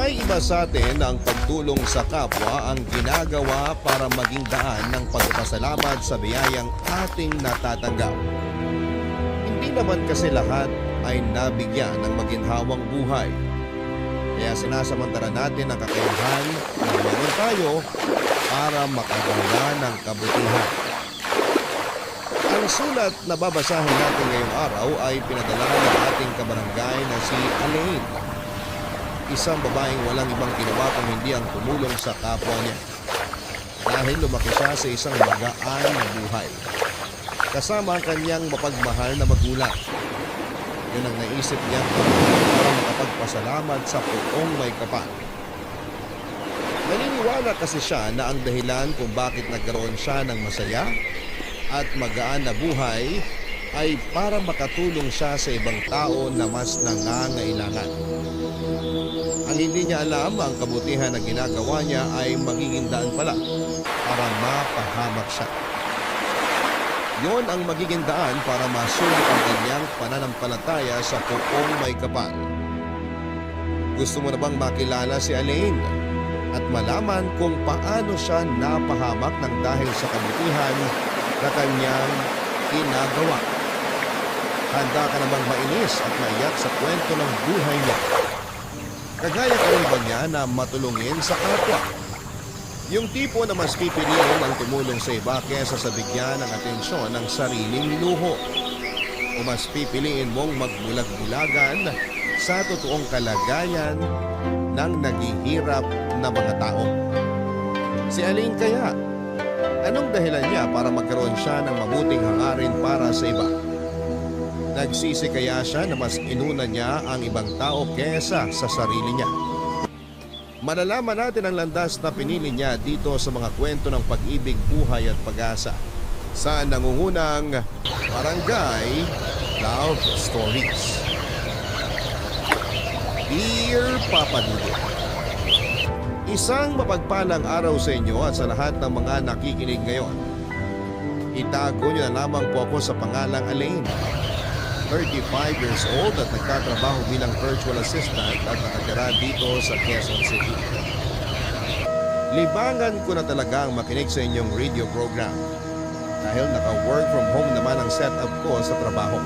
May iba sa atin na ang pagtulong sa kapwa ang ginagawa para maging daan ng pagpasalamat sa biyayang ating natatanggap. Hindi naman kasi lahat ay nabigyan ng maginhawang buhay. Kaya sinasamantala natin ang kakayahan na meron tayo para makagawa ng kabutihan. Ang sulat na babasahin natin ngayong araw ay pinadala ng ating kabarangay na si Elaine. Isang babaeng walang ibang ginawa kung hindi ang tumulong sa kapwa niya. Dahil lumaki siya sa isang magaan na buhay. Kasama ang kanyang mapagmahal na magulang. Yun ang naisip niya para makapagpasalamat sa poong may kapal. Naniniwala kasi siya na ang dahilan kung bakit nagkaroon siya ng masaya at magaan na buhay ay para makatulong siya sa ibang tao na mas nangangailangan. Ang hindi niya alam, ang kabutihan na ginagawa niya ay magiging daan pala para mapahamak siya. Yon ang magiging daan para masulit ang kanyang pananampalataya sa poong may kapal. Gusto mo na bang makilala si Elaine at malaman kung paano siya napahamak ng dahil sa kabutihan na kanyang ginagawa? Handa ka na bang mainis at maiyak sa kwento ng buhay niya? Kagaya ka rin ba niya na matulungin sa kapwa? Yung tipo na mas pipiliin ang tumulong sa iba kesa sa bigyan ng atensyon ng sariling luho. O mas pipiliin mong magbulag-bulagan sa totoong kalagayan ng naghihirap na mga tao. Si Elaine kaya, anong dahilan niya para magkaroon siya ng mabuting hangarin para sa iba? Nagsisi kaya siya na mas inuna niya ang ibang tao kesa sa sarili niya? Malalaman natin ang landas na pinili niya dito sa mga kwento ng pag-ibig, buhay at pag-asa sa nangungunang Barangay Love Stories. Dear Papa Dudut, isang mapagpalang araw sa inyo at sa lahat ng mga nakikinig ngayon. Itago niyo na lamang po ako sa pangalang Elaine. 35 years old at nagtatrabaho bilang virtual assistant at nakatira dito sa Quezon City. Libangan ko na talaga ang makinig sa inyong radio program dahil naka-work from home naman ang setup ko sa trabaho.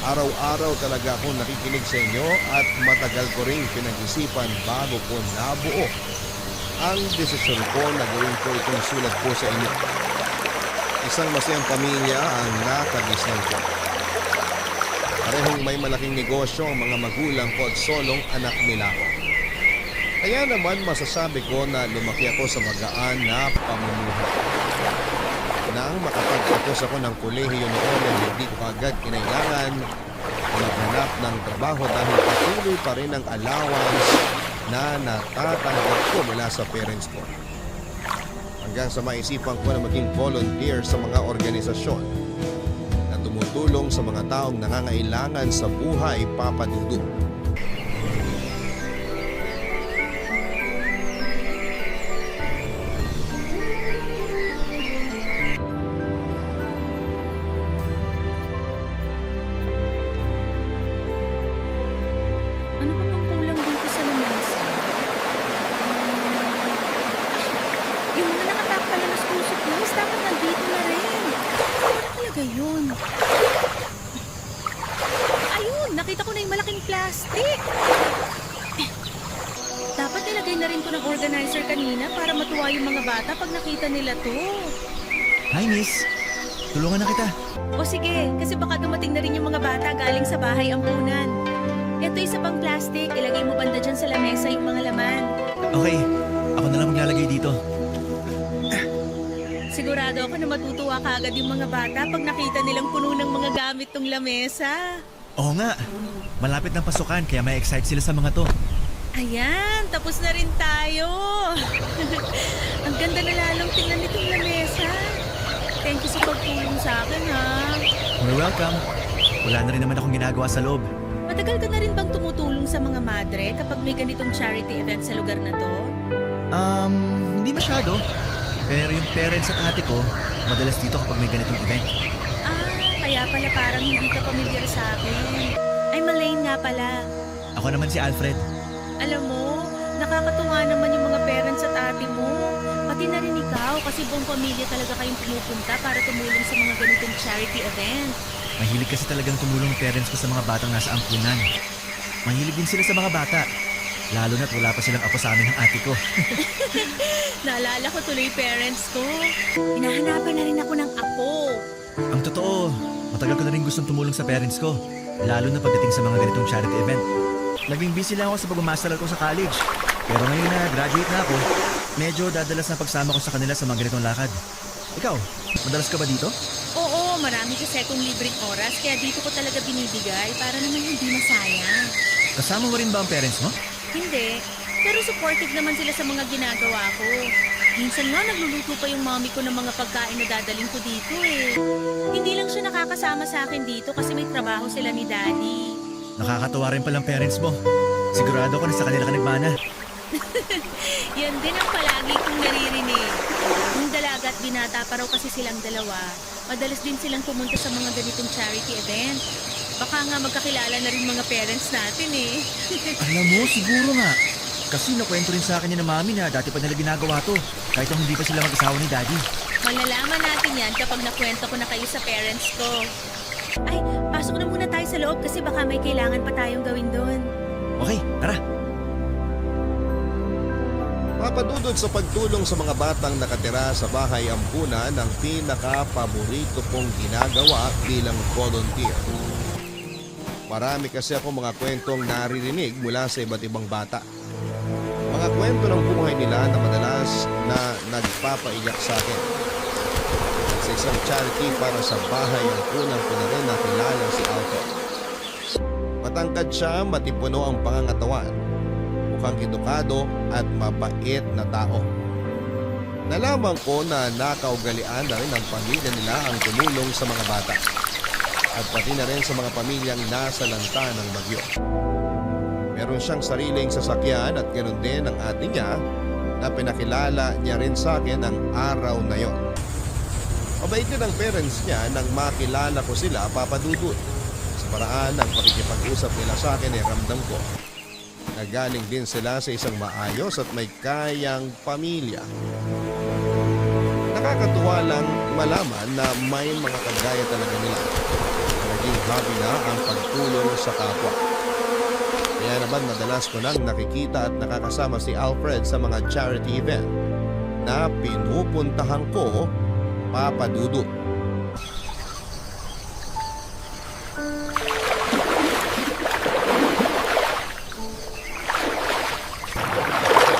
Araw-araw talaga akong nakikinig sa inyo at matagal ko rin pinag-isipan bago ko nabuo ang desisyon ko na gawin ko itong sulat ko sa inyo. Isang masayang pamilya ang nakagisnan ko. Parehong may malaking negosyo ang mga magulang ko at solong anak nila ako. Kaya naman masasabi ko na lumaki ako sa magaan na pamumuhay. Nang makapagtapos ako ng kolehiyo noon ay hindi ko agad kinailangan maghanap ng trabaho dahil patuloy pa rin ang allowance na natatanggap ko mula sa parents ko. Hanggang sa maisipan ko na maging volunteer sa mga organisasyon tumutulong sa mga taong nangangailangan sa buhay, Papa Dudut. Ano ba bang kulang dito sa lamesa? Yung mga nakatak pala na susok guys, dapat nandito na rin. Ano talaga yun? Ayun, nakita ko na yung malaking plastic. Dapat nilagay na rin to ng organizer kanina para matuwa yung mga bata pag nakita nila to. Hi, miss. Tulungan na kita. O sige, kasi baka dumating na rin yung mga bata galing sa bahay ampunan. Ito isa pang plastic, ilagay mo banda dyan sa lamesa yung mga laman. Okay, ako na lang maglalagay dito. Sigurado ako na matutuwa kaagad yung mga bata pag nakita nilang puno ng mga gamit tong lamesa. Oo nga. Malapit ng pasukan kaya may excite sila sa mga to. Ayan, tapos na rin tayo. Ang ganda na lalong tingnan nitong lamesa. Thank you sa pagtulong sa akin, ha? You're welcome. Wala na rin naman akong ginagawa sa loob. Matagal ka na rin bang tumutulong sa mga madre kapag may ganitong charity event sa lugar na to? Hindi masyado. Pero yung parents at ate ko, madalas dito kapag may ganitong event. Kaya pala parang hindi ka pamilyar sa akin. Ay, Elaine nga pala. Ako naman si Alfred. Alam mo, Nakakatuwa naman yung mga parents at ate mo. Pati na rin ikaw kasi buong pamilya talaga kayong pumupunta para tumulong sa mga ganitong charity event. Mahilig kasi talagang tumulong ang parents ko sa mga batang nasa ampunan. Mahilig din sila sa mga bata. Lalo na't wala pa silang apo sa amin ng ate ko. Naalala ko tuloy parents ko. Hinahanapan na rin ako ng apo. Ang totoo, matagal ko na rin gustong tumulong sa parents ko. Lalo na pagdating sa mga ganitong charity event. Naging busy lang ako sa pagmamasteral ko sa college. Pero ngayon na graduate na ako, medyo dadalas na pagsama ko sa kanila sa mga ganitong lakad. Ikaw, madalas ka ba dito? Oo, marami kasi akong libreng oras kaya dito ko talaga binibigay para naman hindi masayang. Kasama mo rin ba ang parents mo? Hindi, pero supportive naman sila sa mga ginagawa ko. Minsan nga nagluluto pa yung mommy ko ng mga pagkain na dadaling ko dito eh. Hindi lang siya nakakasama sa akin dito kasi may trabaho sila ni daddy. Nakakatawa rin palang parents mo. Sigurado ko na sa kanila ka nagmana. Yan din ang palagi kong naririnig. Nung dalaga at binata pa raw kasi silang dalawa, madalas din silang pumunta sa mga ganitong charity event. Baka nga magkakilala na rin mga parents natin eh. Alam mo, siguro nga. Kasi nakwento rin sa akin ni na mami na dati pa nila ginagawa to. Kahit nung hindi pa sila mag-asawa ni daddy. Malalaman natin yan kapag nakwento ko na kayo sa parents ko. Ay, pasok na muna tayo sa loob kasi baka may kailangan pa tayong gawin doon. Okay, tara. Papadudod sa pagtulong sa mga batang nakatira sa bahay ampunan ang pinaka-paborito kong ginagawa bilang volunteer. Marami kasi ako mga kwentong naririnig mula sa iba't ibang bata. Mga kwento ng buhay nila na madalas na nagpapaiyak sa akin. At sa isang charity para sa bahay ampunan ko na rin nakilala si Alfred. Matangkad siya, matipuno ang pangangatawan. Mukhang edukado at mabait na tao. Nalaman ko na nakaugalian na rin ang pamilya nila ang tumulong sa mga bata. At pati na rin sa mga pamilyang nasa lanta ng bagyo. Meron siyang sariling sasakyan at ganoon din ang ate niya na pinakilala niya rin sa akin ang araw na yon. Mabait din ang parents niya nang makilala ko sila papadudod. Sa paraan ng pakikipag-usap nila sa akin ay ramdam ko. Nagaling din sila sa isang maayos at may kayang pamilya. Nakakatuwa lang malaman na may mga kagaya talaga nila. Naging hobby na ang pagtulong sa kapwa. Kaya naman madalas ko nang nakikita at nakakasama si Alfred sa mga charity event na pinupuntahan ko papadudod.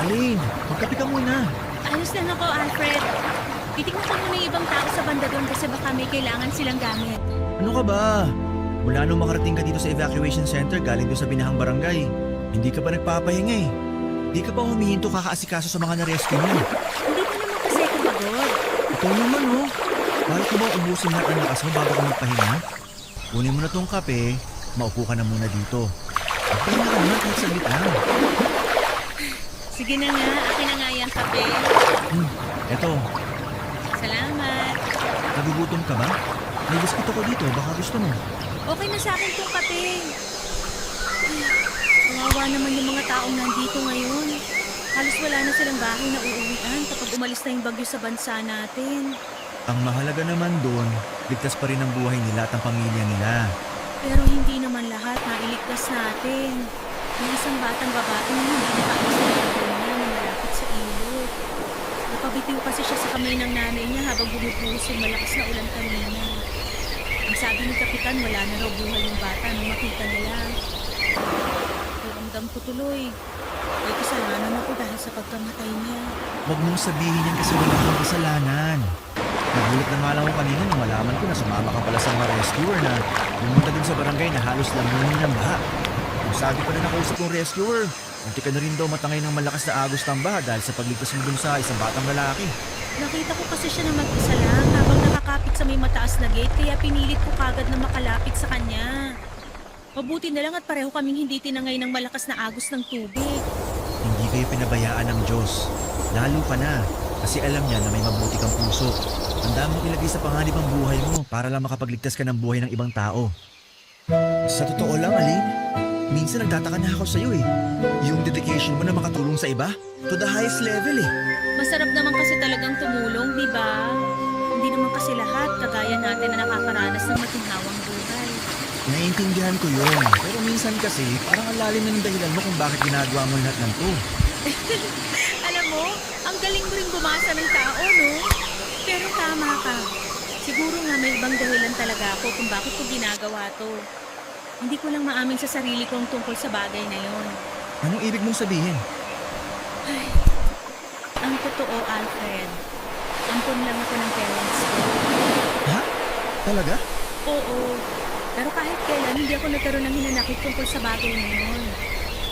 Aline, magkape ka muna. Ayos lang ako, Alfred. Titignan ko muna yung ibang tao sa banda doon kasi baka may kailangan silang gamit. Ano ka ba? Mula nung makarating ka dito sa evacuation center galing doon sa binahang barangay, hindi ka ba nagpapahinga eh? Hindi ka ba humihinto kakaasikaso sa mga na-rescue mo? Hindi pa naman kasi ako pagod. Ito naman oh. Bakit mo ba ubusin lahat ang lakas mo bago ka magpahinga? Kunin mo na tong kape, maupo ka na muna dito. Magpahinga ka naman kahit saglit lang. Sige na nga, akin na nga yung kape. Eto, Salamat. nagugutom ka ba? May biskit ako dito, baka gusto mo. Okay na sa akin tong kape. Kawawa naman yung mga taong nandito ngayon. Halos wala na silang bahay na uuwian kapag umalis na yung bagyo sa bansa natin. Ang mahalaga naman doon, ligtas pa rin ang buhay nila at ang pamilya nila. Pero hindi naman lahat nailigtas natin. May isang batang babae na hindi nakaalis sa bahay niya na malapit sa ilog. Napabitiw kasi siya sa kamay ng nanay niya habang bumubuhos yung malakas na ulan kanina. Ang sabi ni Kapitan, wala na raw buhay yung bata nung makita nila. Ramdam ko tuloy. May kasalanan ako dahil sa pagkamatay niya. Huwag mong sabihin yan kasi wala kang kasalanan. Nagulat na nga lang ako kanina nung malaman ko na sumama ka pala sa mga rescuer na pumunta din sa barangay na halos lamunin ng baha. Ang sabi pa na nakausap kong rescuer, munti ka na rin daw matangay ng malakas na agos ng baha dahil sa pagligtas mo dun sa isang batang lalaki. Nakita ko kasi siya na mag-isa lang habang nakakapit sa may mataas na gate kaya pinilit ko kagad na makalapit sa kanya. Mabuti na lang at pareho kaming hindi tinangay ng malakas na agos ng tubig. Hindi kayo pinabayaan ng Diyos. Lalo ka na kasi alam niya na may mabuti kang puso. Tanda mo ilagay sa panganib ang buhay mo para lang makapagligtas ka ng buhay ng ibang tao. Sa totoo lang, Aline, Minsan nagtataka na ako sa'yo eh. Yung dedication mo na makatulong sa iba, to the highest level eh. Masarap naman kasi talagang tumulong, di ba? Hindi naman kasi lahat kagaya natin na nakakaranas ng maginhawang buhay. Naiintindihan ko yun. Pero minsan kasi, parang ang lalim na ng dahilan mo kung bakit ginagawa mo lahat ng to. Alam mo, ang galing mo rin bumasa ng tao, no? Pero tama ka. Siguro nga may ibang dahilan talaga ako kung bakit ko ginagawa to. Hindi ko lang maamin sa sarili kong tungkol sa bagay na yon. Anong ibig mong sabihin? Ay, ang totoo, Alfred. Ampun lang ako ng parents ko. Ha? Talaga? Oo. Pero kahit kailan, hindi ako nagkaroon ng hinanakit tungkol sa bagay na yun.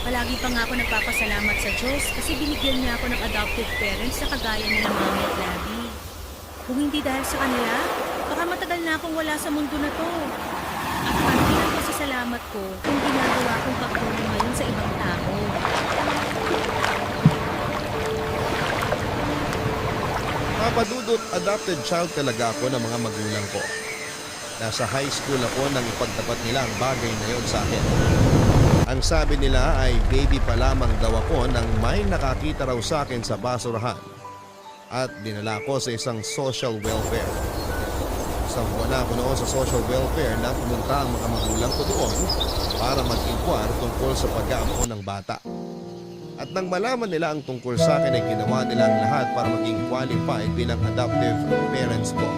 Palagi pa nga ako nagpapasalamat sa Diyos kasi binigyan niya ako ng adoptive parents na kagaya nila Mami at Daddy. Kung hindi dahil sa kanila, baka matagal na akong wala sa mundo na to. At parang ang pasasalamat ko kung ginagawa kong pagtulong ngayon sa ibang tao. Papa Dudut, adopted child talaga ako ng mga magulang ko. Nasa high school ako nang ipagtapat nila ang bagay na yon sa akin. Ang sabi nila ay baby pa lamang daw ako nang may nakakita raw sa akin sa basurahan at dinala ko sa isang social welfare. Isang buwan na ako noon sa social welfare na pumunta ang mga magulang ko doon para mag-inquire tungkol sa pag-aampon ng bata. At nang malaman nila ang tungkol sa akin ay ginawa nila ang lahat para maging qualified bilang adoptive parents ko.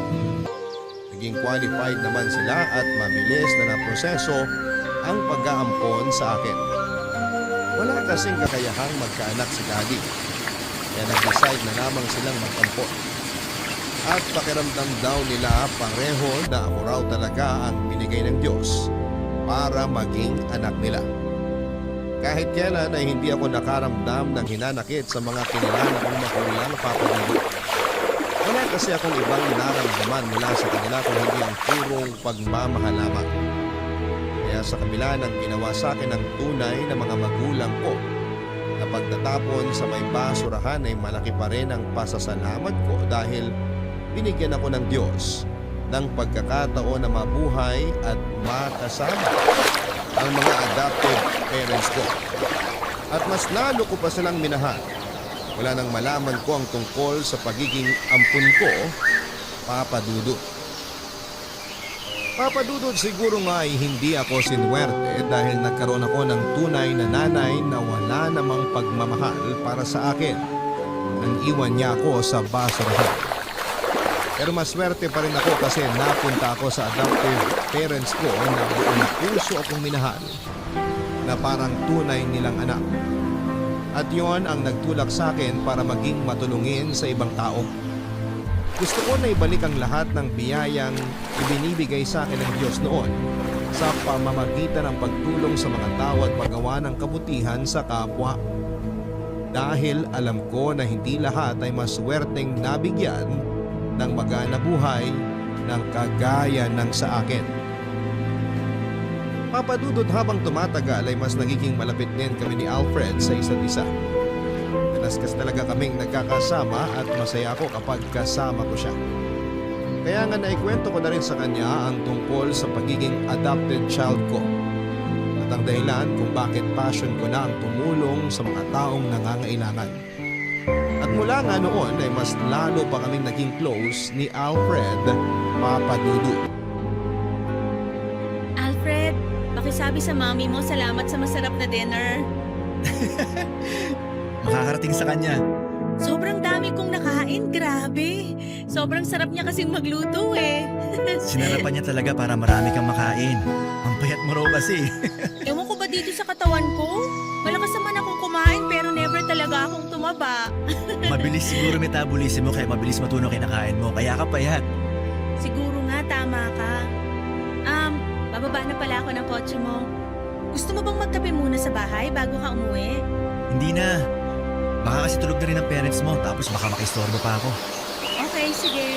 Naging qualified naman sila at mabilis na naproseso ang pag-aampon sa akin. Wala kasing kakayahang magkaanak si Daddy. Kaya nag-decide na lamang silang mag-ampon. At pakiramdam daw nila pareho na ako raw talaga ang binigay ng Diyos para maging anak nila. Kahit kailan ay hindi ako nakaramdam ng hinanakit sa mga kinilala kong magulang papadali. Wala kasi akong ibang naramdaman mula sa kanila kung hindi ang purong pagmamahal lamang. Kaya sa kabila ng ginawa sa akin ng tunay na mga magulang ko, na pagtatapon sa may basurahan ay malaki pa rin ang pasasalamat ko dahil binigyan ako ng Diyos ng pagkakataon na mabuhay at makasama ang mga adopted parents ko. At mas lalo ko pa silang minahal. Wala nang malaman ko ang tungkol sa pagiging ampun ko, Papa Dudut. Papa Dudut, siguro nga ay hindi ako sinuwerte dahil nagkaroon ako ng tunay na nanay na wala namang pagmamahal para sa akin. Nang iwan niya ako sa basurahan. Pero maswerte pa rin ako kasi napunta ako sa adoptive parents ko na buong puso akong minahal na parang tunay nilang anak. At yon ang nagtulak sa akin para maging matulungin sa ibang tao. Gusto ko na ibalik ang lahat ng biyayang ibinibigay sa akin ng Diyos noon sa pamamagitan ng pagtulong sa mga tao at paggawa ng kabutihan sa kapwa. Dahil alam ko na hindi lahat ay maswerteng nabigyan ng magana buhay ng kagaya ng sa akin. Papa Dudut, habang tumatagal ay mas nagiging malapit din kami ni Alfred sa isa't isa. Dalas talaga kaming nagkakasama at masaya ako kapag kasama ko siya. Kaya nga naikwento ko na rin sa kanya ang tungkol sa pagiging adopted child ko. At ang dahilan kung bakit passion ko na ang tumulong sa mga taong nangangailangan. At mula nga noon ay mas lalo pa kaming naging close ni Alfred, Papa Dudut. Alfred, pakisabi sa mami mo salamat sa masarap na dinner. Makakarating sa kanya. Sobrang dami kong nakain, grabe. Sobrang sarap niya kasing magluto eh. Sinarapan niya talaga para marami kang makain. Ang payat mo raw kasi. Ewan ko ba dito sa katawan ko? Malakas naman akong kumain pero never talaga akong tumaba. Mabilis siguro metabolism mo kaya mabilis matunaw kinakain mo. Kaya ka payat. Siguro nga, tama ka. Bababa na pala ako ng kotse mo. Gusto mo bang magkape muna sa bahay bago ka umuwi? Hindi na. Baka kasi tulog na rin ang parents mo tapos baka makistorbo pa ako. Okay, sige.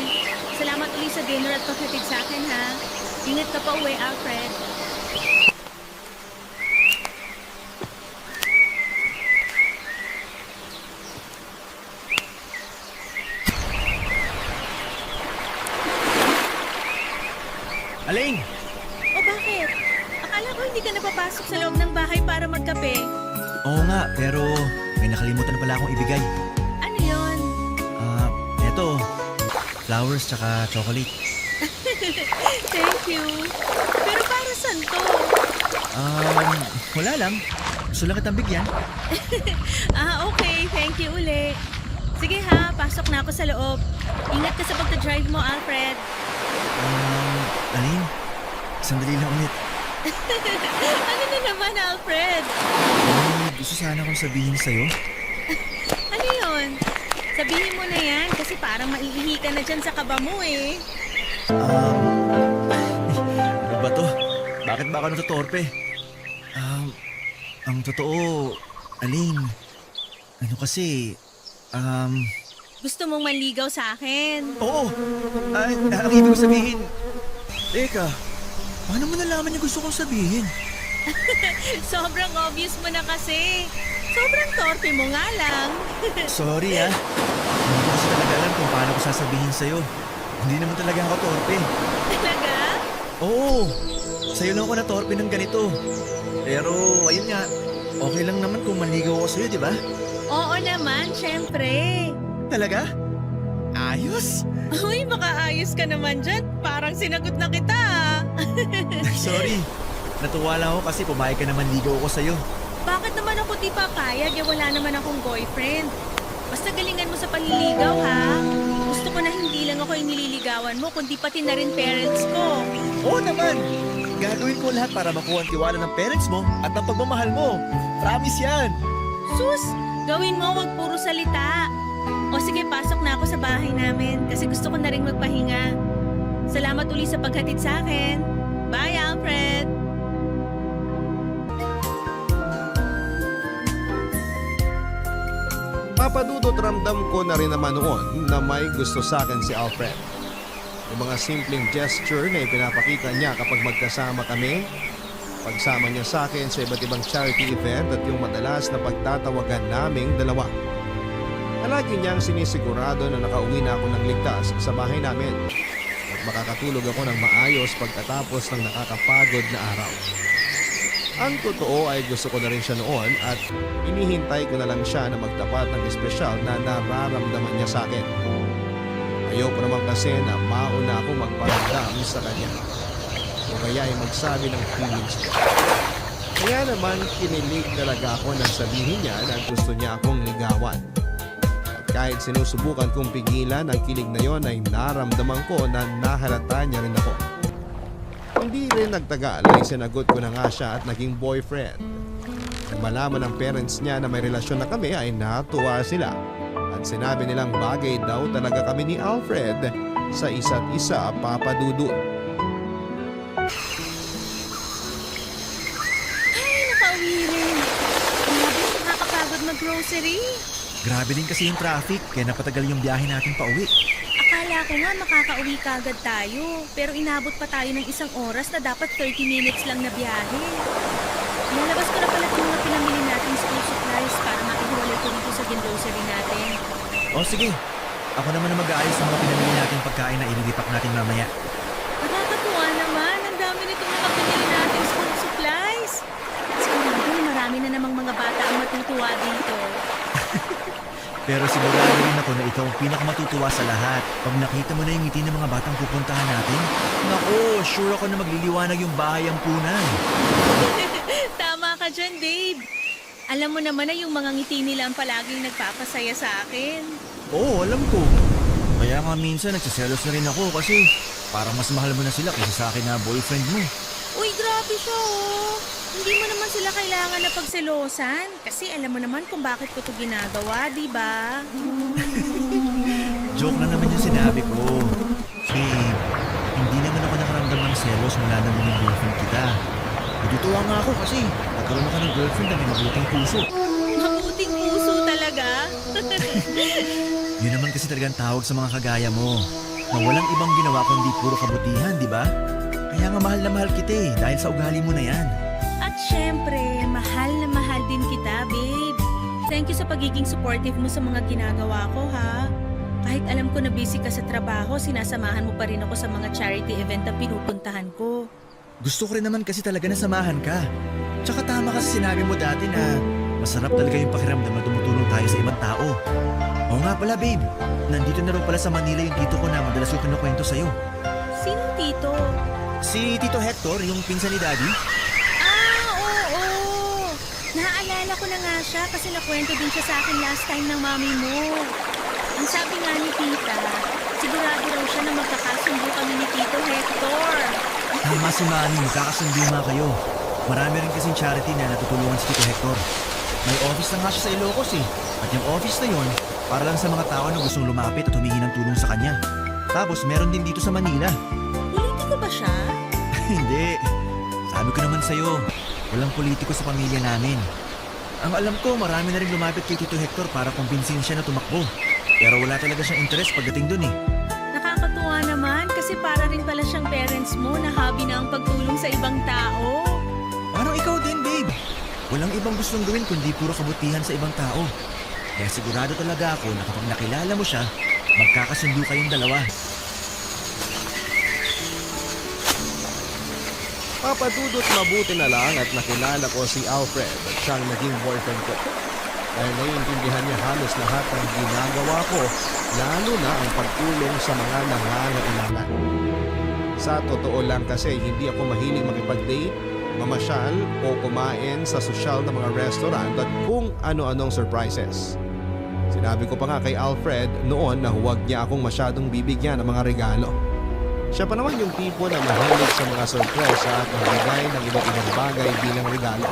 Salamat ulit sa dinner at paghatid sa akin, ha? Ingat ka pa uwi, Alfred. Aling! O bakit? Akala ko hindi ka na papasok sa loob ng bahay para magkape. Oo nga, pero may nakalimutan na pala akong ibigay. Ano yon? Eto, flowers tsaka chocolate. Thank you. Pero para saan to? Wala lang. Gusto lang kitang bigyan. Okay. Thank you uli. Sige ha, pasok na ako sa loob. Ingat ka sa pagta-drive mo, Alfred. Aline, sandali lang ulit. Ano na naman, Alfred? Gusto sana akong sabihin sa'yo. Ano yun? Sabihin mo na yan kasi parang maiihi ka na dyan sa kaba mo eh. Ano ba to? Bakit ba ako natutorpe? Ang totoo, Aline, ano kasi, Gusto mong manligaw sa akin? oo, ang ibig ko sabihin, teka, paano mo nalaman yung gusto kong sabihin? Sobrang obvious mo na kasi. Sobrang torpe mo nga lang. Sorry hindi ko kasi talaga alam kung paano ko sasabihin sa'yo. Hindi naman talaga ako torpe. Talaga? Oo, sa'yo lang ako na torpe ng ganito. Pero, ayun nga, okay lang naman kung manligaw ako sa'yo, di ba? Oo naman, syempre. Talaga? Ayos! Uy, makaayos ka naman dyan. Parang sinagot na kita. Sorry, natuwa lang ako kasi pumayag ka naman ligaw ako sa'yo. Bakit naman ako di papayag? Wala naman akong boyfriend. Basta galingan mo sa panliligaw, ha? Gusto ko na hindi lang ako yung nililigawan mo, kundi pati na rin parents ko. Oo naman! Gagawin ko lahat para makuha ang tiwala ng parents mo at ng pagmamahal mo. Promise yan! Sus, gawin mo, wag puro salita. O sige, pasok na ako sa bahay namin kasi gusto ko na rin magpahinga. Salamat uli sa paghatid sa akin. Bye, Alfred! Papadudot ramdam ko na rin naman noon na may gusto sa akin si Alfred. Yung mga simpleng gesture na ipinapakita niya kapag magkasama kami, pagsama niya sa akin sa iba't ibang charity event at yung madalas na pagtatawagan naming dalawa. Palagi niyang sinisigurado na nakauwi na ako ng ligtas sa bahay namin at makakatulog ako ng maayos pagkatapos ng nakakapagod na araw. Ang totoo ay gusto ko na rin siya noon at inihintay ko na lang siya na magtapat ng espesyal na nararamdaman niya sa akin. Ayoko naman kasi na mauna ako magparamdam sa kanya o kaya ay magsabi ng feelings ko. Kaya naman kinilig talaga ako nang sabihin niya na gusto niya akong ligawan. At kahit sinusubukan kong pigilan ang kilig na yon ay naramdaman ko na nahalata niya rin ako. Hindi rin nagtagal ay sinagot ko na nga siya at naging boyfriend. Nang malaman ng parents niya na may relasyon na kami ay natuwa sila. At sinabi nilang bagay daw talaga kami ni Alfred sa isa't isa, Papa Dudut. Ay, nakauwi rin. Grabe, nakakapagod mag-grocery. Grabe din kasi yung traffic kaya napatagal yung biyahe natin pa uwi. Akala ko nga makakauwi kagad tayo, pero inabot pa tayo ng 1 oras na dapat 30 minutes lang na biyahe. Nalabas ko na pala yung mga pinamili natin school supplies para maihiwalay ko dito sa grocery natin. O sige, ako naman na mag-aayos ng mga pinamili natin pagkain na ililipak natin mamaya. Nakakatuwa naman, ang dami nitong mga pinili natin school supplies. Sigurado marami na namang mga bata ang matutuwa dito. Pero sigurado rin ako na ikaw ang pinakamatutuwa sa lahat. Pag nakita mo na yung ngiti ng mga batang pupuntahan natin, naku, sure ako na magliliwanag yung bahay ang punan. Tama ka dyan, babe. Alam mo naman na yung mga ngiti nila ang palaging nagpapasaya sa akin. Oo, alam ko. Kaya nga minsan nagsiselos na rin ako kasi parang mas mahal mo na sila kaysa sa akin na boyfriend mo. Uy, grabe siya, oh. Hindi mo naman sila kailangan na pagselosan kasi alam mo naman kung bakit ko ito ginagawa, di ba? Joke lang naman yung sinabi ko. Babe, hindi naman ako nakaramdam ng selos mula na naging girlfriend kita. Natutuwa nga ako kasi nagkaroon ka ng girlfriend na may mabuting puso. Mabuting puso talaga. Yun naman kasi talagang tawag sa mga kagaya mo. Na walang ibang ginawa kundi puro kabutihan, di ba? Kaya nga mahal na mahal kita dahil sa ugali mo na yan. At syempre, mahal na mahal din kita, babe. Thank you sa pagiging supportive mo sa mga ginagawa ko, ha? Kahit alam ko na busy ka sa trabaho, sinasamahan mo pa rin ako sa mga charity event na pinupuntahan ko. Gusto ko rin naman kasi talaga na samahan ka. Tsaka tama kasi sinabi mo dati na masarap talaga yung pakiramdam na tumutulong tayo sa ibang tao. Oo nga pala babe, nandito na rin pala sa Manila yung tito ko na madalas ko kinukwento sa'yo. Sinong tito? Si Tito Hector, yung pinsan ni Daddy. Oo. Naaalala ko na nga siya kasi nakwento din siya sa akin last time ng mami mo. Ang sabi nga ni tita, sigurado raw siya na magkakasundo kami ni Tito Hector. Tama si Manny, magkakasundo nga kayo. Marami rin kasing charity na natutulungan si Tito Hector. May office na nga siya sa Ilocos eh. At yung office na yon, para lang sa mga tao na gustong lumapit at humingi ng tulong sa kanya. Tapos meron din dito sa Manila. Politiko ba siya? Hindi. Sabi ko naman sa'yo, walang politiko sa pamilya namin. Ang alam ko, marami na rin lumapit kay Tito Hector para kumbinsihin siya na tumakbo. Pero wala talaga siyang interest pagdating dun eh. Nakakatuwa naman kasi para rin pala siyang parents mo na hobby na ang pagtulong sa ibang tao. Parang ikaw din, babe. Walang ibang gustong gawin kundi puro kabutihan sa ibang tao. Kaya sigurado talaga ako na kapag nakilala mo siya, magkakasundo kayong dalawa. Papadudot mabuti na lang at nakilala ko si Alfred at siyang naging boyfriend ko. Dahil naiintindihan niya halos lahat ng ginagawa ko, lalo na ang pagtulong sa mga nangangailangan. Sa totoo lang kasi hindi ako mahilig makipag-date, mamasyal o kumain sa sosyal na mga restaurant at kung ano-anong surprises. Sinabi ko pa nga kay Alfred noon na huwag niya akong masyadong bibigyan ng mga regalo. Siya pa naman yung tipo na mahilig sa mga sorpresa at magbigay ng iba't ibang bagay bilang regalo.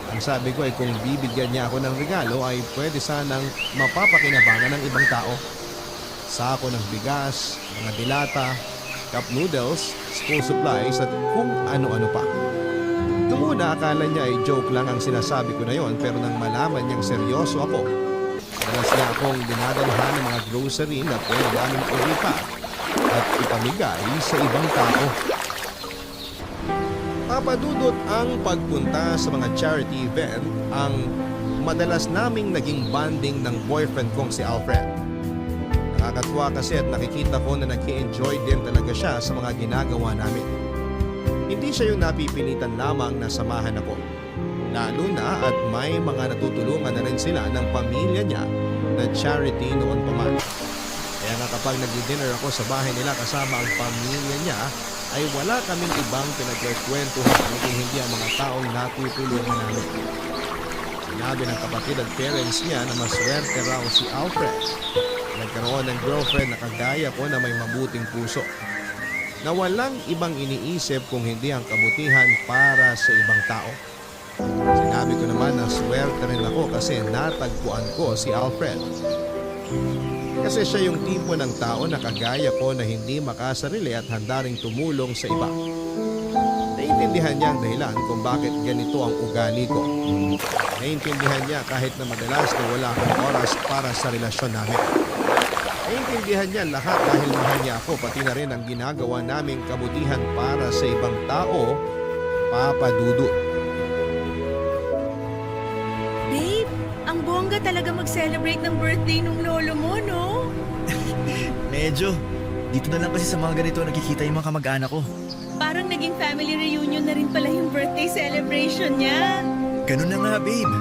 Ang sabi ko ay kung bibigyan niya ako ng regalo ay pwede sanang mapapakinabangan ng ibang tao. Sako ng bigas, mga dilata, cup noodles, school supplies at kung ano-ano pa. Noong una akala niya ay joke lang ang sinasabi ko na yon pero nang malaman niyang seryoso ako, madalas niya akong dinadalhan ng mga grocery na pwede namin i-repack at ipamigay sa ibang tao. Papadudot ang pagpunta sa mga charity event ang madalas naming naging bonding ng boyfriend kong si Alfred. Nakakatuwa kasi at nakikita ko na nag-i-enjoy din talaga siya sa mga ginagawa namin. Hindi siya yung napipilitan lamang na samahan ako. Lalo na at may mga natutulungan na rin sila ng pamilya niya na charity noon pa man. Kaya nga kapag nag-dinner ako sa bahay nila kasama ang pamilya niya, ay wala kaming ibang pinagkwentuhan kung hindi ang mga taong natutulungan namin. Sinabi ng kapatid at parents niya na maswerte raw si Alfred. Nagkaroon ng girlfriend na kagaya ko na may mabuting puso. Na walang ibang iniisip kung hindi ang kabutihan para sa ibang tao. Sinabi ko naman na swerte rin ako kasi natagpuan ko si Alfred. Kasi siya yung tipo ng tao na kagaya ko na hindi makasarili at handa ring tumulong sa iba. Naiintindihan niya ang dahilan kung bakit ganito ang ugali ko. Naiintindihan niya kahit na madalas na wala akong oras para sa relasyon namin. Naiintindihan niya lahat dahil mahal niya ako pati na rin ang ginagawa naming kabutihan para sa ibang tao, papadudot. Babe, ang bongga talaga mag-celebrate ng birthday nung lolo mo, no? Medyo. Dito na lang kasi sa mga ganito nakikita yung mga kamag-anak ko. Parang naging family reunion na rin pala yung birthday celebration niya. Ganun na nga, babe.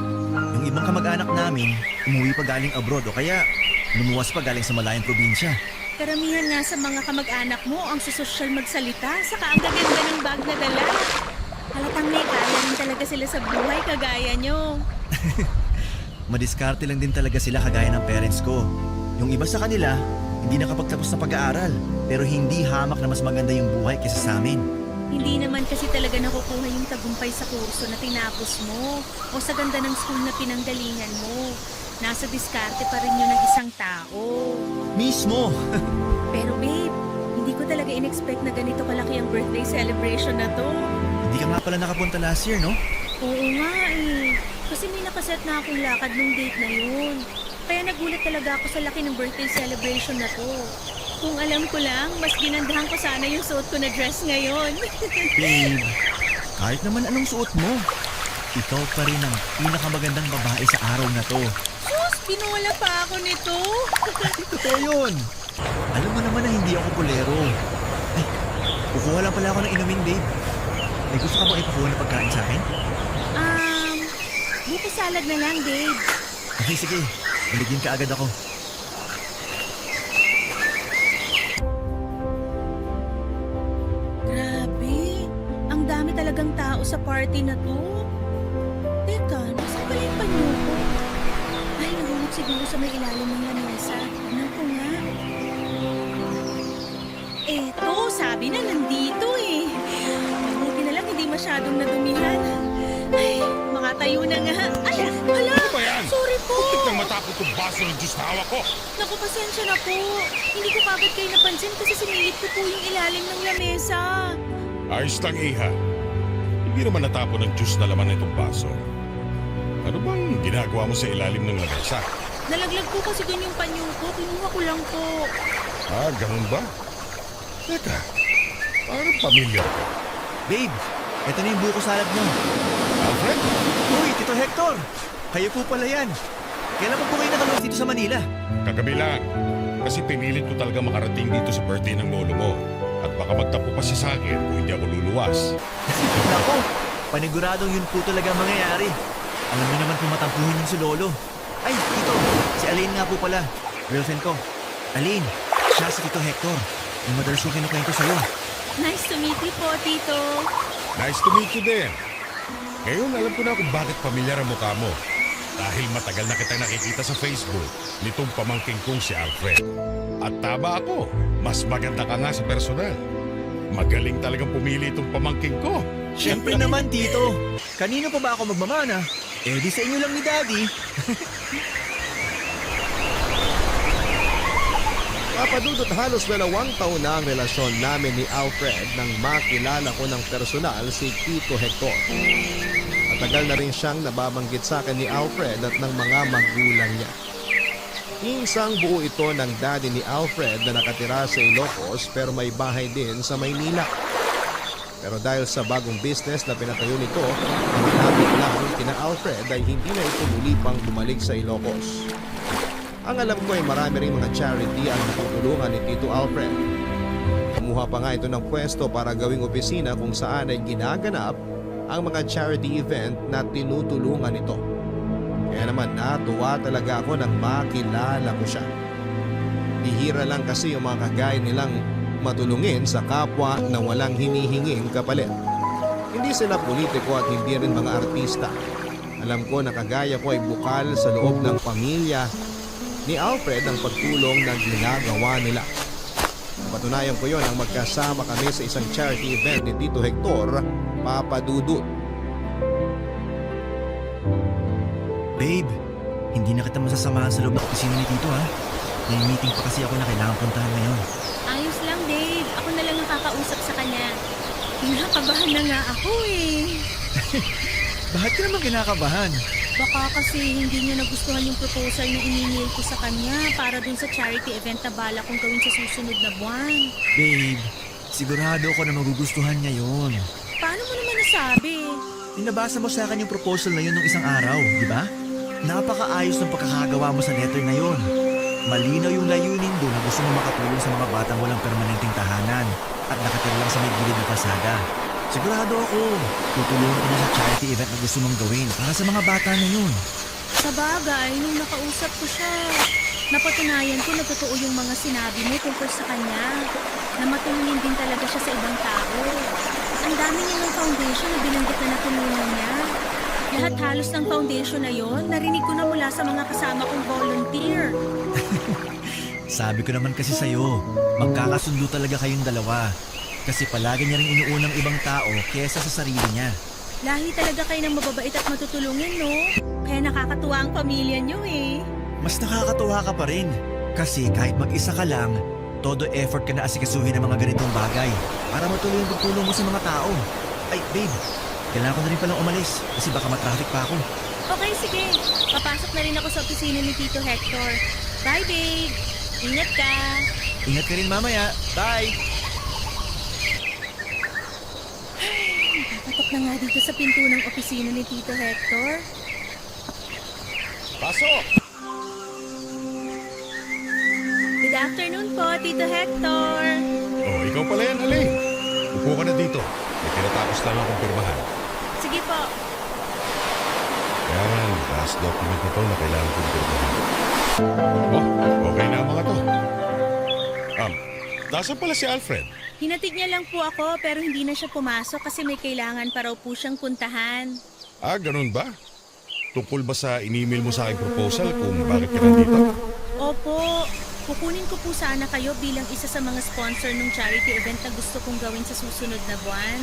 Yung ibang kamag-anak namin, umuwi pa galing abroad o kaya lumuwas pa galing sa malayang probinsya. Karamihan nga sa mga kamag-anak mo ang susosyal magsalita, saka ang gaganda ng bag na dala. Halatang may kaya rin talaga sila sa buhay kagaya nyo. Madiskarte lang din talaga sila kagaya ng parents ko. Yung iba sa kanila, hindi nakapagtapos sa pag-aaral, pero hindi hamak na mas maganda yung buhay kaysa sa amin. Hindi naman kasi talaga nakukuha yung tagumpay sa kurso na tinapos mo o sa ganda ng school na pinanggalingan mo. Nasa diskarte pa rin yun ng isang tao. Mismo! Pero babe, hindi ko talaga in-expect na ganito kalaki ang birthday celebration na to. Hindi ka nga pala nakapunta last year, no? Oo nga eh. Kasi may nakaset na akong lakad nung date na yun. Kaya nagulat talaga ako sa laki ng birthday celebration na to. Kung alam ko lang, mas ginandahan ko sana yung suot ko na dress ngayon. Babe, kahit naman anong suot mo, ikaw pa rin ang pinakamagandang babae sa araw na to. Sus, pinuwala pa ako nito. Totoo yun! Alam mo naman na hindi ako kulero. Ay, kukuha lang pala ako ng inumin, babe. may gusto ka bang ipakuha na pagkain sa akin? Buko salad na lang, Dave. Okay, sige. Baligyan ka agad ako. Grabe, ang dami talagang tao sa party na to. Teka, nasa pala yung panyo ko? Ay, nahulog siguro sa may ilalim ng lamesa. Tignan ko nga. Eto, sabi na nandito eh. Mabuti na lang hindi masyadong nadumihan. Ay, makatayo na nga. Ay, hala! Ano ba yan? Sorry po! Bakit nang matapos itong baso ng juice na hawak ko? Naku, pasensya na po. Hindi ko kagad kayo napansin kasi sinilip ko po yung ilalim ng lamesa. Ayos lang, Iha. Hindi naman natapon ng juice na laman nitong baso. Ano bang ginagawa mo sa ilalim ng lamesa? Nalaglag po kasi dun yung panyo ko. Kinuha ko lang po. Ah, ganun ba? Teka, parang pamilya ko. Babe, eto na yung buko salad mo. Alfred? Uy, Tito Hector! Kayo po pala yan. Kailan po kayo nakaluwas dito sa Manila? Kagabi lang. Kasi pinilit ko talaga makarating dito sa birthday ng lolo mo. At baka magtapo pa siya sa akin kung hindi ako luluwas. Nako, paniguradong yun po talaga ang mangyayari. Alam niyo naman kung matampuhin yun si Lolo. Ay, Tito, si Aline nga po pala. Girlfriend ko. Aline, siya si Tito Hector. Yung madalas yung kinukwento sa'yo. Nice to meet you po, Tito. Nice to meet you din. Ngayon, alam ko na kung bakit pamilyar ang mukha mo. Dahil matagal na kitang nakikita sa Facebook nitong pamangking kong si Alfred. At tama ako, mas maganda ka nga sa personal. Magaling talagang pumili itong pamangking ko. Siyempre naman, Tito. Kanino pa ba ako magmamana? Eh, di sa inyo lang ni Daddy. Papadudot halos 2 taon na ang relasyon namin ni Alfred nang makilala ko ng personal si Tito Hector. Matagal na rin siyang nababanggit sa akin ni Alfred at ng mga magulang niya. Isang buo ito ng daddy ni Alfred na nakatira sa Ilocos pero may bahay din sa Maynila. Pero dahil sa bagong business na pinatayo nito, ang malapit lang kina Alfred ay hindi na ito muli pang bumalik sa Ilocos. Ang alam ko ay marami ring mga charity ang natutulungan ni Tito Alfred. Kumuha pa nga ito ng pwesto para gawing opisina kung saan ay ginaganap ang mga charity event na tinutulungan nito. Kaya naman natuwa talaga ako nang makilala ko siya. Bihira lang kasi yung mga kagaya nilang matulungin sa kapwa na walang hinihinging kapalit. Hindi sila politiko at hindi rin mga artista. Alam ko na kagaya ko ay bukal sa loob ng pamilya ni Alfred ang pagtulong na ginagawa nila. Patunayan ko yon ang magkasama kami sa isang charity event ni Tito Hector, Papadudut. Babe, hindi na kita masasamahan sa loob ng opisina ni Tito ha. May meeting pa kasi ako na kailangan puntahan ngayon. Ayos lang, Dave. Ako na lang ang kakausap sa kanya. Kinakabahan na nga ako eh. Bakit ka naman kinakabahan? Baka kasi hindi niya nagustuhan yung proposal na ininil ko sa kanya para dun sa charity event na bala kong gawin sa susunod na buwan. Babe, sigurado ako na magugustuhan niya yun. Paano mo naman nasabi? Pinabasa mo sa akin yung proposal na yun nung isang araw, di ba? Napakaayos ng pagkakagawa mo sa letter na yun. Malinaw yung layunin doon na gusto mo makatulong sa mga batang walang permanenteng tahanan at nakatira lang sa may gilid ng kalsada. Sigurado ako, tutulungan ka na sa charity event na gusto mong gawin para sa mga bata na yun. Sa bagay, nung nakausap ko siya, napatunayan ko na totoo yung mga sinabi mo tungkol sa kanya, na matulungin din talaga siya sa ibang tao. Ang dami niya ng foundation na binanggit na natulungan niya. Lahat halos ng foundation na yon, narinig ko na mula sa mga kasama kong volunteer. Sabi ko naman kasi sa'yo, magkakasundo talaga kayong dalawa. Kasi palagi niya rin inuunang ibang tao kesa sa sarili niya. Lahi talaga kayo ng mababait at matutulungin, no? Kaya nakakatuwa ang pamilya niyo eh. Mas nakakatuwa ka pa rin. Kasi kahit mag-isa ka lang, todo effort ka na asikasuhin ng mga ganitong bagay para matuloy ang pagtulong mo sa mga tao. Ay, babe, kailangan ko na rin palang umalis kasi baka matraffic pa ako. Okay, sige. Papasok na rin ako sa opisina ni Tito Hector. Bye, babe. Ingat ka. Ingat ka rin mamaya. Bye! Patok na nga dito sa pinto ng opisina ni Tito Hector. Pasok! Good afternoon po, Tito Hector. Oh, ikaw pala yan, Ali. Upo ka na dito. May tinatapos lang akong pirmahan. Sige po. Yan, last document na to na kailangan kong pirmahan. Oh, okay na ang mga to. Nasaan pala si Alfred? Hinatid niya lang po ako pero hindi na siya pumasok kasi may kailangan pa raw po siyang puntahan. Ganun ba? Tungkol ba sa in-email mo sa aking proposal kung bakit ka nandito? Opo, kukunin ko po sana kayo bilang isa sa mga sponsor ng charity event na gusto kong gawin sa susunod na buwan.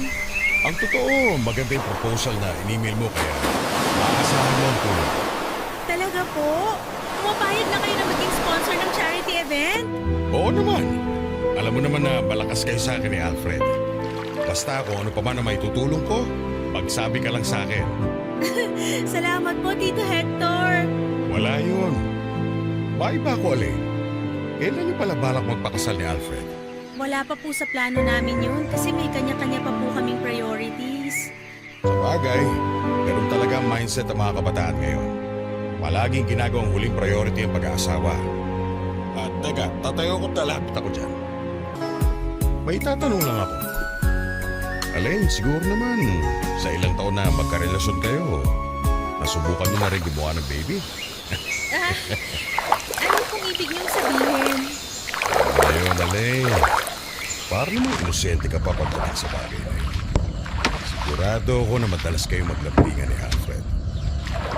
Ang totoo, maganda yung proposal na in-email mo kaya aasahan mo ang tulong. Talaga po? Pumapayag na kayo na maging sponsor ng charity event? Oo naman. Alam mo naman na malakas kayo sa akin ni Alfred. Basta kung ano pa man na may tutulong ko, magsabi ka lang sa akin. Salamat po, Tito Hector. Wala yun. Maiba ko, Ale. Kailan niyo pala balak magpakasal ni Alfred? Wala pa po sa plano namin yun kasi may kanya-kanya pa po kaming priorities. Sa bagay, ganun talaga ang mindset ng mga kabataan ngayon. Palaging ginagawang huling priority ang pag-aasawa. At teka, tatayo ko talapit ako dyan. May tatanong lang ako. Alin, siguro naman, sa ilang taon na magkarelasyon kayo, nasubukan niyo na rin gumawa ng baby? Ano pong ibig niyong sabihin? Ayun, Ale. Parang mo inosente ka pa pagdating sa bagay na yun. Sigurado ako na madalas kayo maglambingan ni Alfred.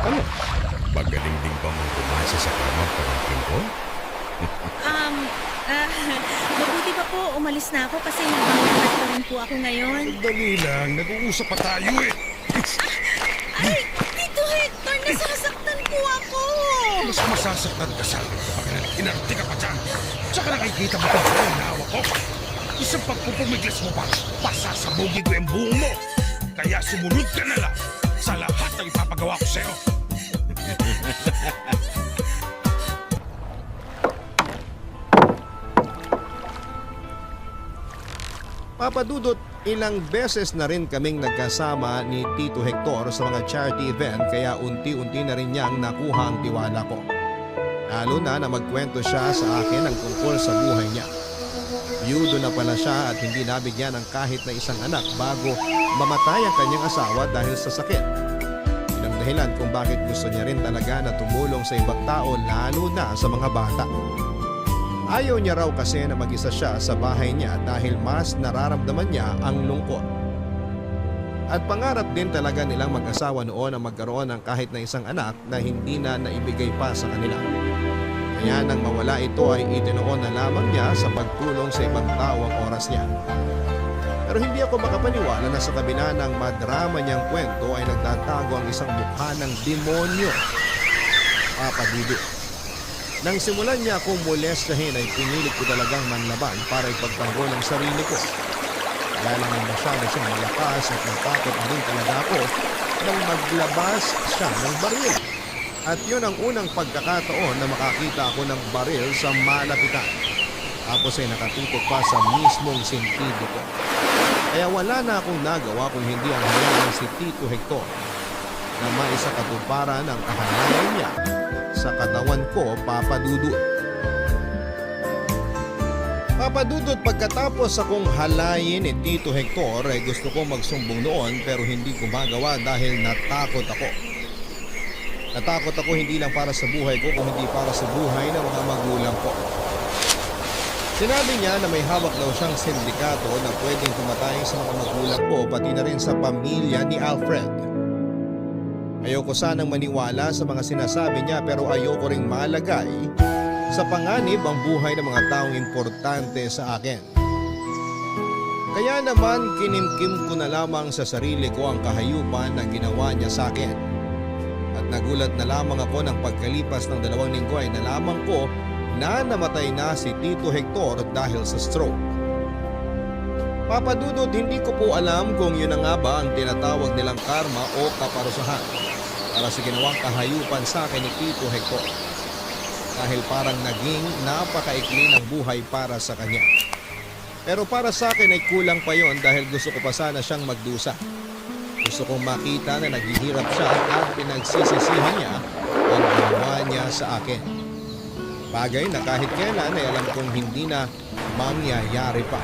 Ano? Magaling din ba mong kumasa sa kamang pamangkin ko? Mabuti pa po, umalis na ako kasi nagpapalakad pa rin po ako ngayon. Dali lang, nag-uusap pa tayo eh. Ay, Tito Hector, nasasaktan po ako! Mas masasaktan ka sa akin kapag inarte ka pa dyan. Tsaka nakikita mo kung ano nawa ko. Isang pagpupumiglas mo pa, pasasabugin ko yung buong mo. Kaya sumunod ka na lang sa lahat ng ipapagawa ko sa'yo. Papadudot, ilang beses na rin kaming nagkasama ni Tito Hector sa mga charity event kaya unti-unti na rin niyang nakuha ang tiwala ko. Lalo na magkwento siya sa akin ang tungkol sa buhay niya. Biyudo na pala siya at hindi nabigyan ng kahit na isang anak bago mamatay ang kanyang asawa dahil sa sakit. Yun ang dahilan kung bakit gusto niya rin talaga na tumulong sa ibang tao lalo na sa mga bata. Ayaw niya raw kasi na mag-isa siya sa bahay niya dahil mas nararamdaman niya ang lungkot. At pangarap din talaga nilang mag-asawa noon ang magkaroon ng kahit na isang anak na hindi na naibigay pa sa kanila. Kaya nang mawala ito ay itinoon na lamang niya sa pagtulong sa ibang tao ang oras niya. Pero hindi ako makapaniwala na sa kabila ng madrama niyang kwento ay nagtatago ang isang mukha ng demonyo. Papadudot. Nang simulan niya akong molestahin ay pinilit ko talagang manlaban para ipagtanggol ang sarili ko. Kaya lang masyado siyang malakas at natakot na rin talaga ako nang maglabas siya ng baril. At yun ang unang pagkakataon na makakita ako ng baril sa malapitan. Tapos ay nakatutok pa sa mismong sentido ko. Kaya wala na akong nagawa kung hindi ang hayaan si Tito Hector na maisakatuparan ang kahalayan niya sa katawan ko, Papadudot. Papadudot, pagkatapos akong halayin ni Tito Hector ay gusto ko magsumbong noon pero hindi ko magawa dahil natakot ako. Natakot ako hindi lang para sa buhay ko kung hindi para sa buhay ng mga magulang ko. Sinabi niya na may hawak daw siyang sindikato na pwedeng tumatay sa mga magulang ko pati na rin sa pamilya ni Alfred. Ayoko sanang maniwala sa mga sinasabi niya pero ayoko ring malagay sa panganib ang buhay ng mga taong importante sa akin. Kaya naman kinimkim ko na lamang sa sarili ko ang kahayupan na ginawa niya sa akin. At nagulat na lamang ako ng pagkalipas ng 2 linggo ay nalaman ko na namatay na si Tito Hector dahil sa stroke. Papadudot, hindi ko po alam kung yun na nga ba ang tinatawag nilang karma o kaparusahan para sa ginawang kahayupan sa akin ni Tito Hector. Dahil parang naging napakaikli ng buhay para sa kanya. Pero para sa akin ay kulang pa yon dahil gusto ko pa sana siyang magdusa. Gusto kong makita na naghihirap siya at pinagsisisihan niya ang ginawa niya sa akin. Bagay na kahit kailan ay alam kong hindi na mangyayari pa.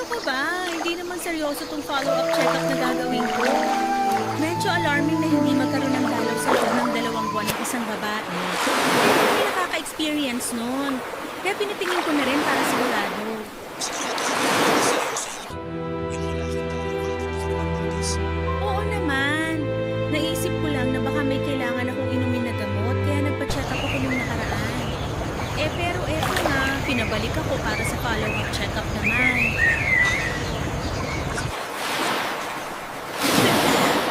ka ba? Hindi naman seryoso tong follow-up check-up na gagawin ko. Medyo alarming na hindi magkaroon ng dalaw sa loob ng 2 buwan ng isang babae. Hindi nakaka-experience nun. Kaya pinitingin ko na rin para sigurado. Oo naman. Naisip ko lang na baka may kailangan akong inumin na gamot kaya nagpa-check up ako nung nakaraan. Pero eto nga, pinabalik ako para sa follow-up check-up naman.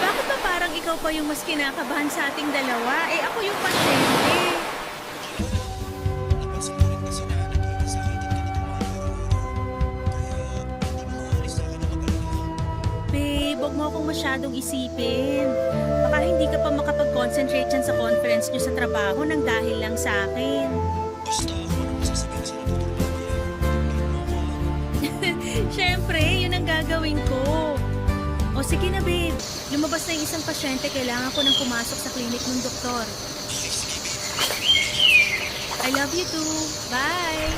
Bakit ba parang ikaw pa yung mas kinakabahan sa ating dalawa? Ako yung pasyente. Napansin ko rin kasi na nakita sa akin din ka na kaya hindi mo maalis sa akin na mag-alala. Babe, huwag mo akong masyadong isipin. Baka hindi ka pa makapag-concentrate dyan sa conference nyo sa trabaho nang dahil lang sa akin. Basta ako naman sasabihin sa doktor mo. Siyempre, yun ang gagawin ko. O sige na babe, lumabas na yung isang pasyente, kailangan ko nang pumasok sa klinik ng doktor. I love you too. Bye!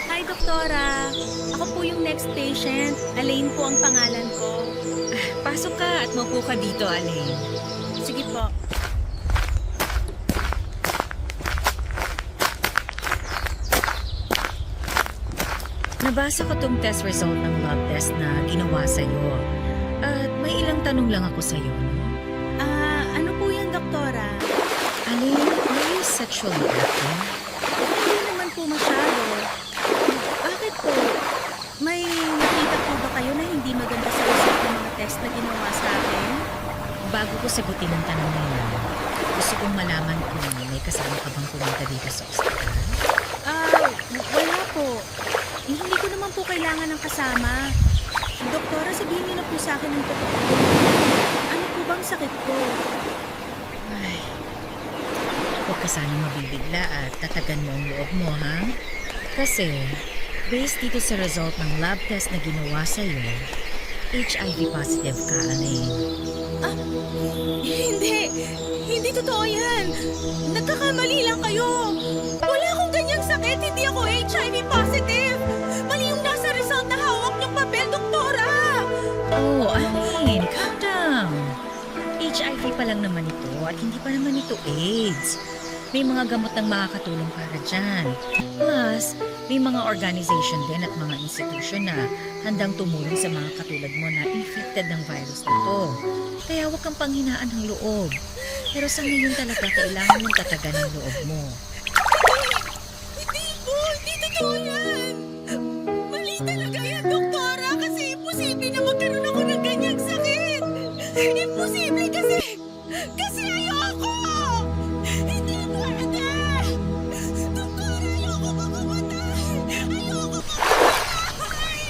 Hi, doktora. Ako po yung next patient. Elaine po ang pangalan ko. Pasok ka at maupo ka dito, Alain. Sige po. Nabasa ko tong test result ng lab test na ginawa sa'yo. At may ilang tanong lang ako sa'yo. Ano po yan, doktora? Alain, are you sexually active? Hindi naman po masyado. Bakit po? May nakita po ba kayo na hindi maganda sa result ng mga test na ginawa sa akin? Bago ko sagutin ang tanong na yan, gusto kong malaman kung may kasama ka bang pumunta dito sa ospital. Wala po. Hindi ko naman po kailangan ng kasama. Doktora, sabihin niyo na po sa akin ang totoo. Ano po bang sakit ko? Ay, huwag ka sana mabibigla at tatagan mo ang loob mo, ha? Kasi, based dito sa result ng lab test na ginawa sa'yo, HIV positive ka, Alain. Hindi totoo yan. Nagkakamali lang kayo. Wala akong ganyang sakit. Hindi ako HIV positive. Mali yung nasa result na hawak niyong papel, doktora. Oh, Alain, calm down. HIV pa lang naman ito at hindi pa naman ito AIDS. May mga gamot ang makakatulong para dyan. Plus, may mga organization din at mga institusyon na handang tumulong sa mga katulad mo na infected ng virus na to. Kaya huwag kang panghinaan ng loob. Pero sa ngayon talaga kailangan mong tatagan ang loob mo. Hindi po. Hindi totoo yan. Mali talaga yan, doktora. Kasi imposible na magkaroon ako ng ganyang sakit. Imposible kasi ayoko. Hindi pwede. Doktora, ayoko mamamatay. Ayoko mamamatay.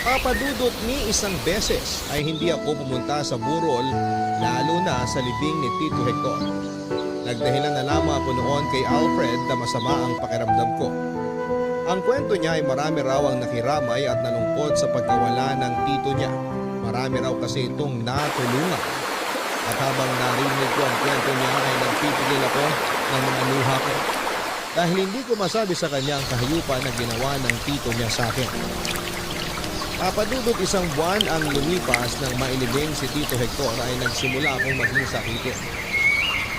Papadudot ni isang beses ay hindi ako pumunta sa burol, lalo na sa libing ni Tito Hector. Nagdahilan na lamang ako noon kay Alfred na masama ang pakiramdam ko. Ang kwento niya ay marami raw ang nakiramay at nalungkot sa pagkawala ng tito niya. Marami raw kasi itong natulungan. At habang narinig ko ang kwento niya ay nagpipigil ako ng mga luha ko. Dahil hindi ko masabi sa kanya ang kahayupan na ginawa ng tito niya sa akin. Papadudot isang buwan ang lumipas nang mailibing si Tito Hector ay nagsimula akong maging sakitin.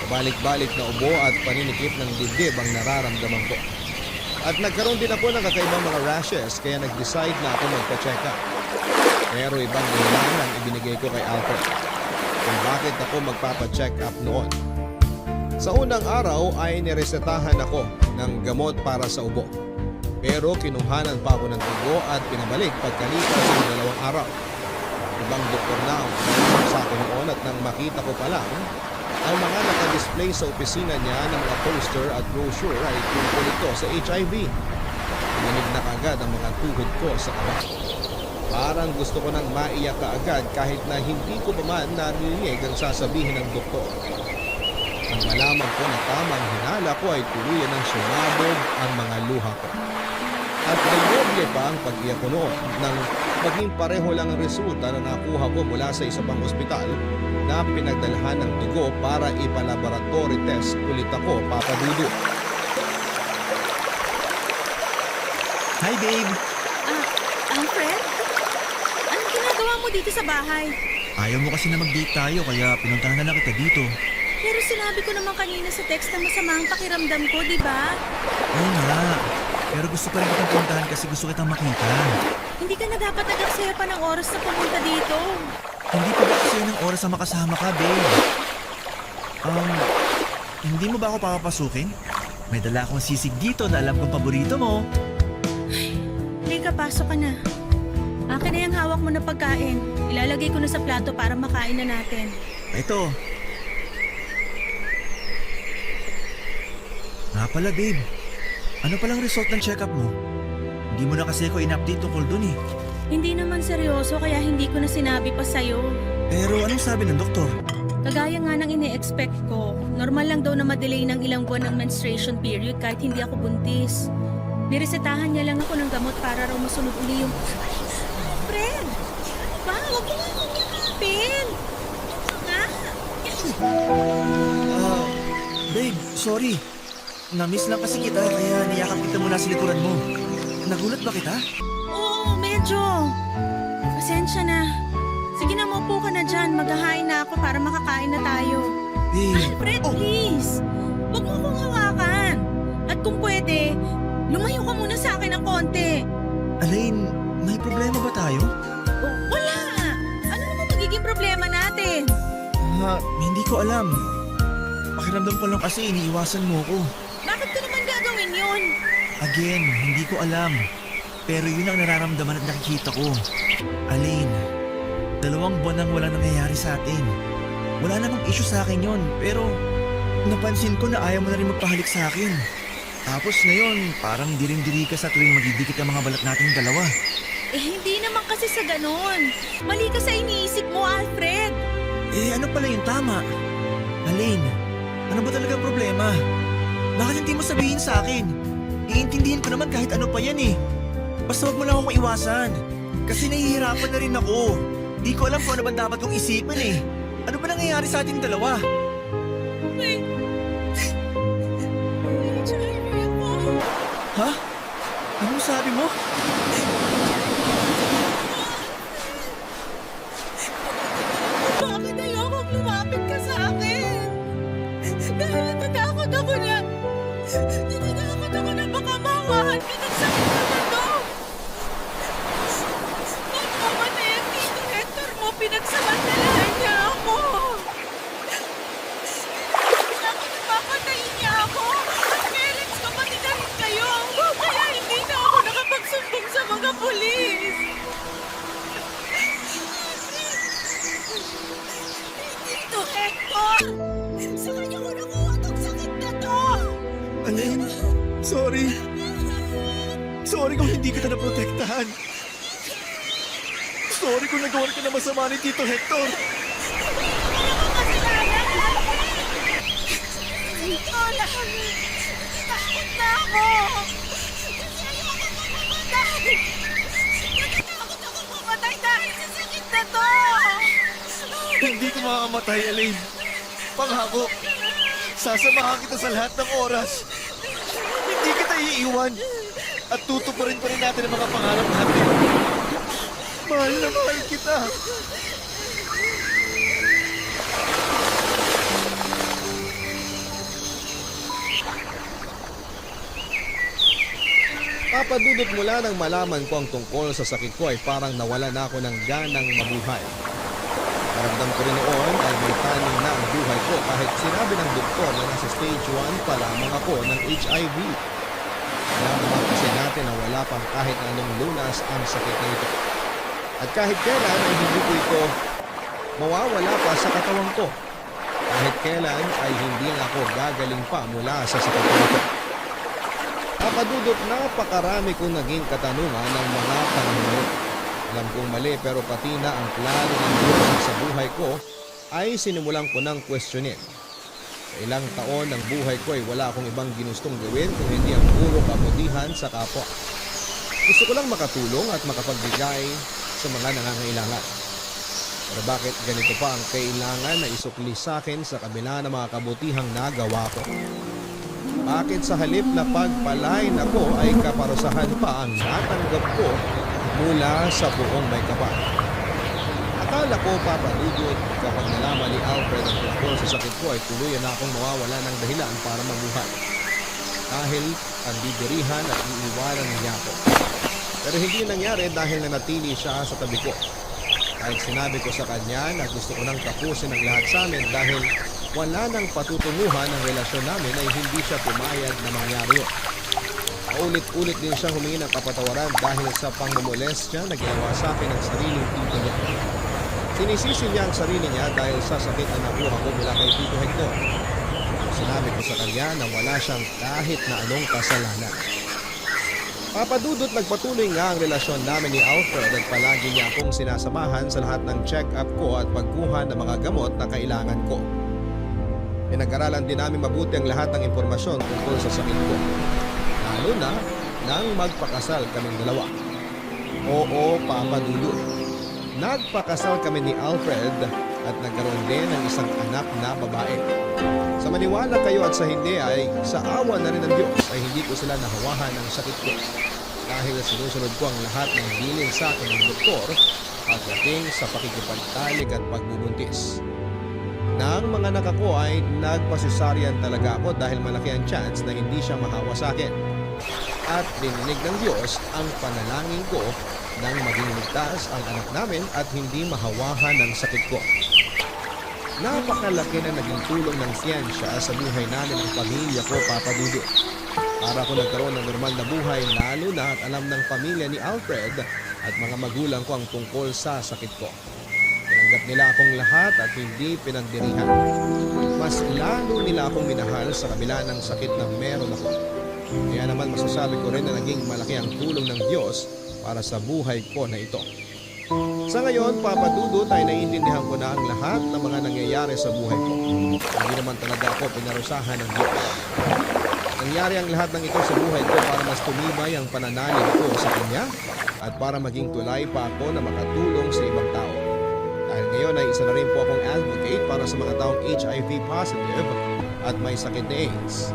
Pabalik-balik na ubo at paninikip ng dibdib ang nararamdaman ko. At nagkaroon din ako ng kakaibang mga rashes kaya nag-decide na ako magpa-check up. Pero ibang dahilan ang ibinigay ko kay Alfred kung bakit ako magpapa-check up noon. Sa unang araw ay niresetahan ako ng gamot para sa ubo. Pero kinuhanan pa ako ng dugo at pinabalik pagkalipas ng 2 araw. Ibang doktor na ang pumunta sa akin noon at nang makita ko pa lang, ang mga nakadisplay sa opisina niya ng mga poster at brochure ay tungkol ito sa HIV. Manig na kagad ang mga tuhod ko sa kaba. Parang gusto ko nang maiyak kaagad kahit na hindi ko pa man narinig ang sasabihin ng doktor. Nang malaman ko na tamang hinala ko ay tuluyan ng sumabog ang mga luha ko. At may pa ang pag-iyak ko noon nang maging pareho lang ang resulta na nakuha ko mula sa isa pang ospital na pinagdalhan ng dugo para ipalaboratory test ulit ako, Papa Dudut. Hi, babe! Alfred? Anong ginagawa mo dito sa bahay? Ayaw mo kasi na mag-date tayo kaya pinuntahan na lang kita dito. Pero sinabi ko naman kanina sa text na masama ang pakiramdam ko, di ba? Oo nga. Pero gusto pa rin kitang puntahan kasi gusto kitang makita. Hindi ka na dapat nag-aksaya pa ng oras na pumunta dito. Hindi pa ba kasi ng oras na makasama ka, babe? Hindi mo ba ako papapasukin? May dala akong sisig dito na alam kong paborito mo. Halika, pasok ka na. Akin na yung hawak mo na pagkain. Ilalagay ko na sa plato para makain na natin. Ito. Nga pala, babe. Ano palang result ng check-up mo? Hindi mo na kasi ako in-update tungkol dun eh. Hindi naman seryoso kaya hindi ko na sinabi pa sa'yo. Pero anong sabi ng doktor? Kagaya nga ng ine-expect ko, normal lang daw na madelay ng ilang buwan ng menstruation period kahit hindi ako buntis. Niresetahan niya lang ako ng gamot para raw masunod uli yung... Fred! Ano ba? Huwag mo nga akong yakapin! Nga! Babe, sorry. Na-miss lang kasi kita kaya niyakap kita mula sa likuran mo. Nagulat ba kita? Oo, medyo. Pasensya na. Sige na, maupo ka na dyan. Maghahain na ako para makakain na tayo. Babe. Alfred, please! Huwag mo akong hawakan. At kung pwede, lumayo ka muna sa akin ng konti. Alain, may problema ba tayo? Oh, wala! Ano naman magiging problema natin? Hindi ko alam. Pakiramdam ko lang kasi iniiwasan mo ko. Bakit ko naman gagawin yun? Again, hindi ko alam. Pero yun ang nararamdaman at nakikita ko. Alain, 2 buwan nang walang nangyayari sa atin. Wala namang issue sa akin yun, pero napansin ko na ayaw mo na rin magpahalik sa akin. Tapos ngayon, parang diring-diri ka sa tuwing magdidikit ang mga balat nating dalawa. Eh, hindi naman kasi sa ganon. Mali ka sa iniisip mo, Alfred. Eh, ano pala yung tama? Alain, ano ba talaga ang problema? Bakit hindi mo sabihin sa akin? Iintindihin ko naman kahit ano pa yan eh. Basta huwag mo lang akong iwasan. Kasi nahihirapan na rin ako. Di ko alam kung ano ba dapat kong isipan eh. Ano ba nangyayari sa ating dalawa? May HIV ako. Ha? Anong sabi mo? Bakit ayokong lumapit ka sa akin? Dahil natatakot ako na... Natatakot ako na baka mahawahan ka ng sakit na to. Nagmamatay ang Tito Hector mo, pinagsamantalahan niya ako. Ako napapatayin niya ako. At parents ko pati na rin kayo. Kaya hindi na ako nakapagsumbong sa mga pulis. Tito Hector! Sa kanya ko nakuha tong sakit na to! Alain, sorry. Sorry kung hindi kita naprotektahan. Sorry kung nagawa ka na masama ni Tito Hector. Ano ka kasalanan? Ito lang! Takot na ako! Kasi ayoko mamatay! Natatakot ako mamatay dahil sa sakit na to! Hindi ko makamatay, Alain. Pangako, sasamahan kita sa lahat ng oras. Hindi kita iiwan. At tutuparin pa rin natin ang mga pangarap natin. Mahal na mahal kita. Papadudot mula nang malaman ko ang tungkol sa sakit ko ay parang nawala na ako ng ganang mabuhay. Paramdam ko rin noon ay may taning na ang buhay ko kahit sinabi ng doktor na nasa stage 1 pa lamang ako ng HIV. Alam naman kasi natin na wala pang kahit anong lunas ang sakit na ito. At kahit kailan ay hindi ko ito mawawala pa sa katawan ko. Kahit kailan ay hindi na ako gagaling pa mula sa sakit na ito. Papadudot, napakarami kong naging katanungan ng mga panahon. Alam kong mali pero pati na ang plano ng Diyos sa buhay ko ay sinimulan ko ng questionin. Sa ilang taon ng buhay ko ay wala akong ibang ginustong gawin kung hindi ang puro kabutihan sa kapwa. Gusto ko lang makatulong at makapagbigay sa mga nangangailangan. Pero bakit ganito pa ang kailangan na isukli sa akin sa kabila ng mga kabutihang nagawa ko? Bakit sa halip na pagpalain ako ay kaparusahan pa ang natanggap ko mula sa buong may kapal? Akala ko papadudod kapag nalaman ni Alfred ang tungkol sa sakit ko ay tuluyan na akong mawawala ng dahilan para mabuhay. Dahil pandidirihan at iiwanan niya ako. Pero hindi nangyari dahil nanatili siya sa tabi ko. Kahit sinabi ko sa kanya na gusto ko nang tapusin ang lahat sa amin dahil wala nang patutunguhan ang relasyon namin ay hindi siya pumayag na mangyari yun. Paulit-ulit din siyang humingi ng kapatawaran dahil sa pangmumolestya na ginawa sa akin ng sariling tito niya. Sinisisi niya ang sarili niya dahil sa sakit na nakuha ko mula kay Tito Hector. Sinabi ko sa kanya na wala siyang kahit na anong kasalanan. Papadudot nagpatuloy nga ang relasyon namin ni Alfred at palagi niya akong sinasamahan sa lahat ng check-up ko at pagkuha ng mga gamot na kailangan ko. Pinag-aralan din namin mabuti ang lahat ng impormasyon tungkol sa sakit ko. Lalo na nang magpakasal kaming dalawa. Oo, papadudot. Nagpakasal kami ni Alfred at nagkaroon din ng isang anak na babae. Sa maniwala kayo at sa hindi ay sa awa na rin ng Diyos ay hindi ko sila nahawahan ng sakit ko. Dahil sinusunod ko ang lahat ng bilin sa akin ng doktor pagdating sa pakikipagtalik at pagbubuntis. Nang mga anak ko ay nagpasisaryan talaga ako dahil malaki ang chance na hindi siya mahawa sa akin. At dininig ng Diyos ang panalangin ko nang maging ligtas ang anak namin at hindi mahawahan ng sakit ko. Napakalaki na naging tulong ng siyensya sa buhay namin ang pamilya ko, Papa Dudu. Para ako nagkaroon ng normal na buhay lalo na at alam ng pamilya ni Alfred at mga magulang ko ang tungkol sa sakit ko. Tinanggap nila akong lahat at hindi pinagdirihan. Mas lalo nila akong minahal sa kabila ng sakit na meron ako. Kaya naman masasabi ko rin na naging malaki ang tulong ng Diyos para sa buhay ko na ito. Sa ngayon, Papa Dudut ay naiintindihan ko na ang lahat ng mga nangyayari sa buhay ko. Hindi naman talaga ako pinarusahan ng Diyos. Nangyari ang lahat ng ito sa buhay ko para mas tumibay ang pananalig ko sa Kanya at para maging tulay pa ako na makatulong sa ibang tao. Dahil ngayon ay isa na rin po akong advocate para sa mga taong HIV positive at may sakit na AIDS.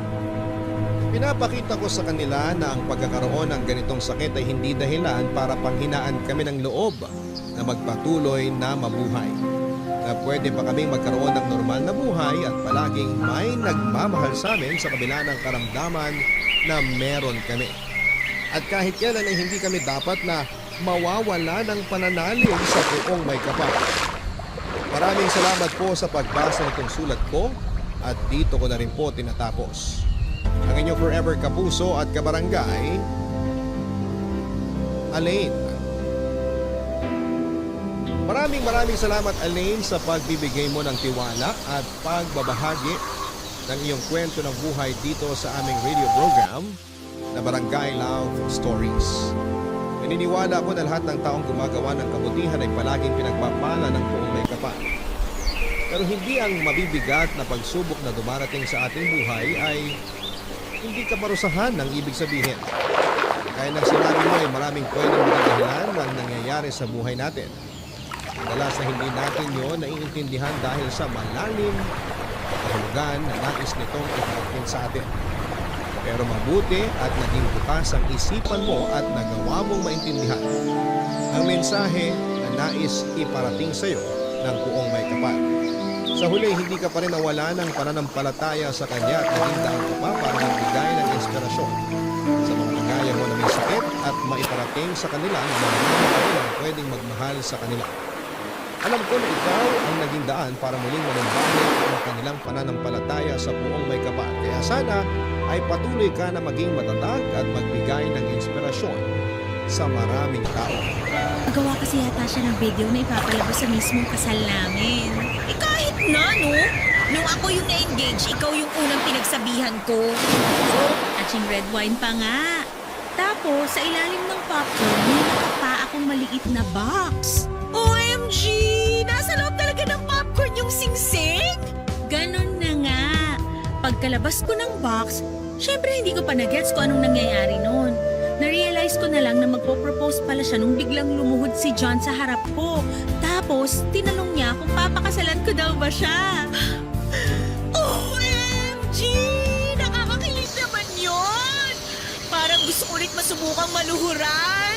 Pinapakita ko sa kanila na ang pagkakaroon ng ganitong sakit ay hindi dahilan para panghinaan kami ng loob na magpatuloy na mabuhay. Na pwede pa kaming magkaroon ng normal na buhay at palaging may nagmamahal sa amin sa kabila ng karamdaman na meron kami. At kahit kailan ay hindi kami dapat na mawawala ng pananalig sa buong may kapal. Maraming salamat po sa pagbasa nitong sulat ko at dito ko na rin po tinatapos. Ang inyong forever kapuso at kabarangay, Alain. Maraming salamat, Alain, sa pagbibigay mo ng tiwala at pagbabahagi ng iyong kwento ng buhay dito sa aming radio program na Barangay Love Stories. Naniniwala ako na lahat ng taong gumagawa ng kabutihan ay palaging pinagpapala ng buong may kapal. Pero hindi ang mabibigat na pagsubok na dumarating sa ating buhay ay hindi kaparusahan ng ibig sabihin. Kaya ng sinabi mo ay maraming pwedeng mga dahilan ng nangyayari sa buhay natin. Madalas na hindi natin yun naiintindihan dahil sa malalim at kahulugan na nais nitong iparating sa atin. Pero mabuti at naging bukas ang isipan mo at nagawa mong maintindihan ang mensahe na nais iparating sa iyo ng buong may kapal. Sa huli, hindi ka pa rin nawala ng pananampalataya sa Kanya at naging daan ka pa para magbigay ng inspirasyon sa mga kagaya mo na may sakit at maiparating sa kanila na marami pa rin ang pwedeng magmahal sa kanila. Alam ko na ikaw ang naging daan para muling manumbalik ang kanilang pananampalataya sa buong may kapal. Kaya sana ay patuloy ka na maging matatag at magbigay ng inspirasyon sa maraming tao. Gawa kasi yata siya ng video na ipapalabas sa mismong kasal namin. Eh kahit na, no? Nung ako yung na-engage, ikaw yung unang pinagsabihan ko. At yung red wine pa nga. Tapos, sa ilalim ng popcorn, may nakapa akong maliit na box. OMG! Nasa loob talaga ng popcorn yung singsing? Ganon na nga. Pagkalabas ko ng box, syempre hindi ko pa na-gets kung anong nangyayari noon. Na-realize na-realize ko na lang na magpo-propose pala siya nung biglang lumuhod si John sa harap ko. Tapos, tinanong niya kung papakasalan ko daw ba siya. OMG! Nakakakilig naman yun! Parang gusto ko ulit masubukang maluhuran.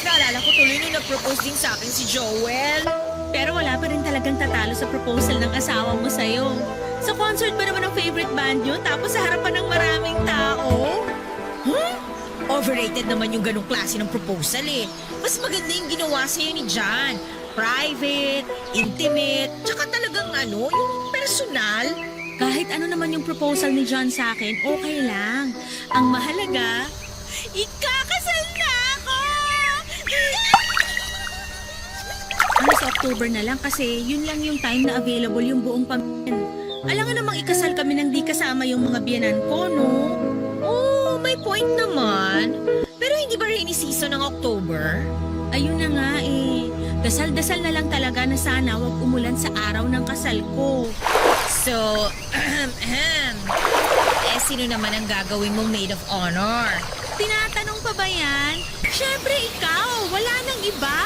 Naalala ko tuloy nung nag-propose din sa akin si Joel. Pero wala pa rin talagang tatalo sa proposal ng asawa mo sa'yo. Sa concert ba naman ang favorite band nyo tapos sa harapan ng maraming tao? Overrated naman yung ganong klase ng proposal eh. Mas maganda yung ginawa sa'yo ni John. Private, intimate, tsaka talagang yung personal. Kahit ano naman yung proposal ni John sa akin, okay lang. Ang mahalaga, ikakasal na ako! Sa October na lang kasi yun lang yung time na available yung buong pamilya. Alam nga namang ikasal kami nang di kasama yung mga biyanan ko, no? Oh, may point naman. Pero hindi ba rainy season ng October? Ayun na nga eh. Dasal-dasal na lang talaga na sana wag umulan sa araw ng kasal ko. So, sino naman ang gagawin mong maid of honor? Tinatanong pa ba yan? Siyempre ikaw, wala nang iba.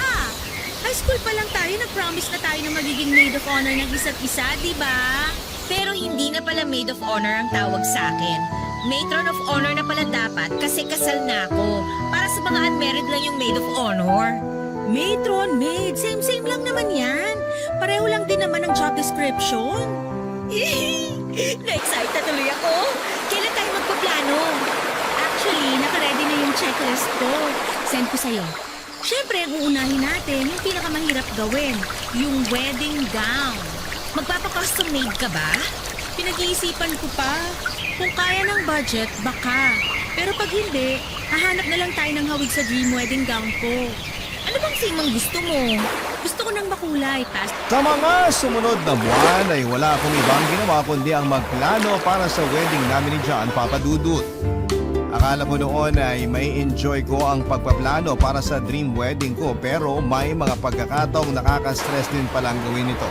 High school pa lang tayo, nag-promise na tayo na magiging maid of honor ng isa't isa, di ba? Pero hindi na pala maid of honor ang tawag sa akin. Matron of honor na pala dapat kasi kasal na ako. Para sa mga unmarried lang yung maid of honor. Matron, maid, same-same lang naman yan. Pareho lang din naman ang job description. Na-excite na tuloy ako. Kailan tayo magpaplano? Actually, nakaredy na yung checklist ko. Send ko sa'yo. Siyempre, ang uunahin natin yung pinakamahirap gawin, yung wedding gown. Magpapa-custom made ka ba? Pinag-iisipan ko pa. Kung kaya ng budget, baka. Pero pag hindi, hahanap na lang tayo ng hawig sa dream wedding gown ko. Ano bang theme ang gusto mo? Gusto ko ng makulay, Sa mga sumunod na buwan ay wala akong ibang ginawa kundi ang magplano para sa wedding namin ni John Papadudut. Akala ko noon ay may enjoy ko ang pagpaplano para sa dream wedding ko pero may mga pagkakataong nakaka-stress din palang gawin ito.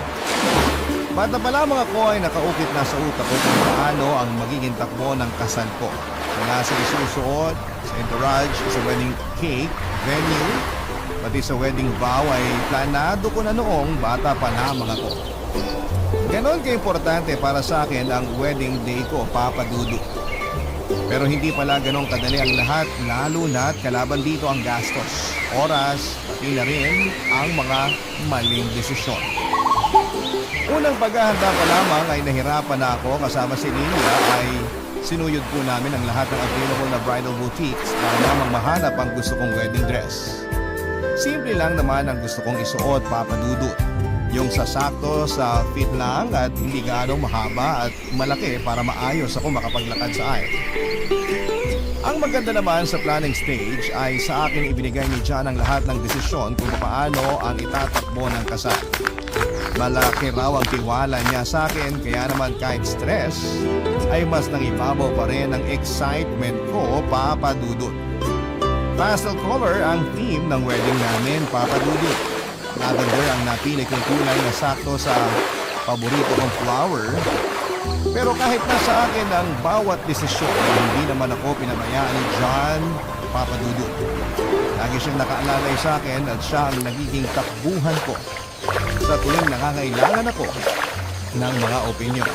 Bata pa lamang ako ay nakaukit na sa utak ko kung paano ang magiging takbo ng kasal ko. Mula sa isusuot, sa entourage, sa wedding cake, venue, pati sa wedding vow ay planado ko na noong bata pa lamang ako. Ganon ka-importante para sa akin ang wedding day ko, Papa Dudu. Pero hindi pala ganong kadali ang lahat, lalo na't kalaban dito ang gastos, oras, pati na rin ang mga maling desisyon. Unang paghahanda pa lamang ay nahirapan na ako kasama si Lilia ay sinuyod po namin ang lahat ng available na bridal boutiques para lamang mahanap ang gusto kong wedding dress. Simple lang naman ang gusto kong isuot, Papa Dudut. Yung sasakto sa fit lang at hindi gaano mahaba at malaki para maayos ako makapaglakad sa aisle. Ang maganda naman sa planning stage ay sa akin ibinigay ni John ang lahat ng desisyon kung paano ang itatakbo ng kasal. Malaki raw ang tiwala niya sa akin kaya naman kahit stress ay mas nangibabaw pa rin ang excitement ko, Papa Dudut. Pastel color ang theme ng wedding namin, Papa Dudut. Lavender ang napili kong kulay na sakto sa paborito kong flower. Pero kahit nasa akin ang bawat desisyon, hindi naman ako pinabayaan ni John, Papa Dudut. Lagi siyang nakaalalay sa akin at siya ang nagiging takbuhan ko sa tuwing nakakailangan ako ng mga opinion.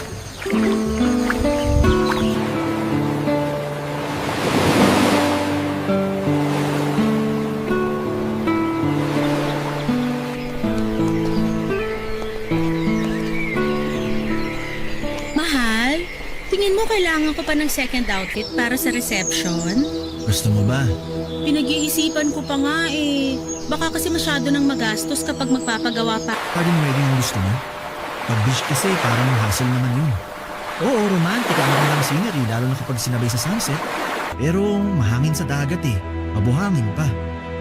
Mahal, tingin mo kailangan ko pa ng second outfit para sa reception? Gusto mo ba? Pinag-iisipan ko pa nga eh. Baka kasi masyado nang magastos kapag magpapagawa pa. Parang wedding ang gusto mo? Pag beach kasi parang hassle naman yun. Oo, romantic ang magandang scenery lalo na kapag sinabay sa sunset. Pero mahangin sa dagat eh. Mabuhangin pa.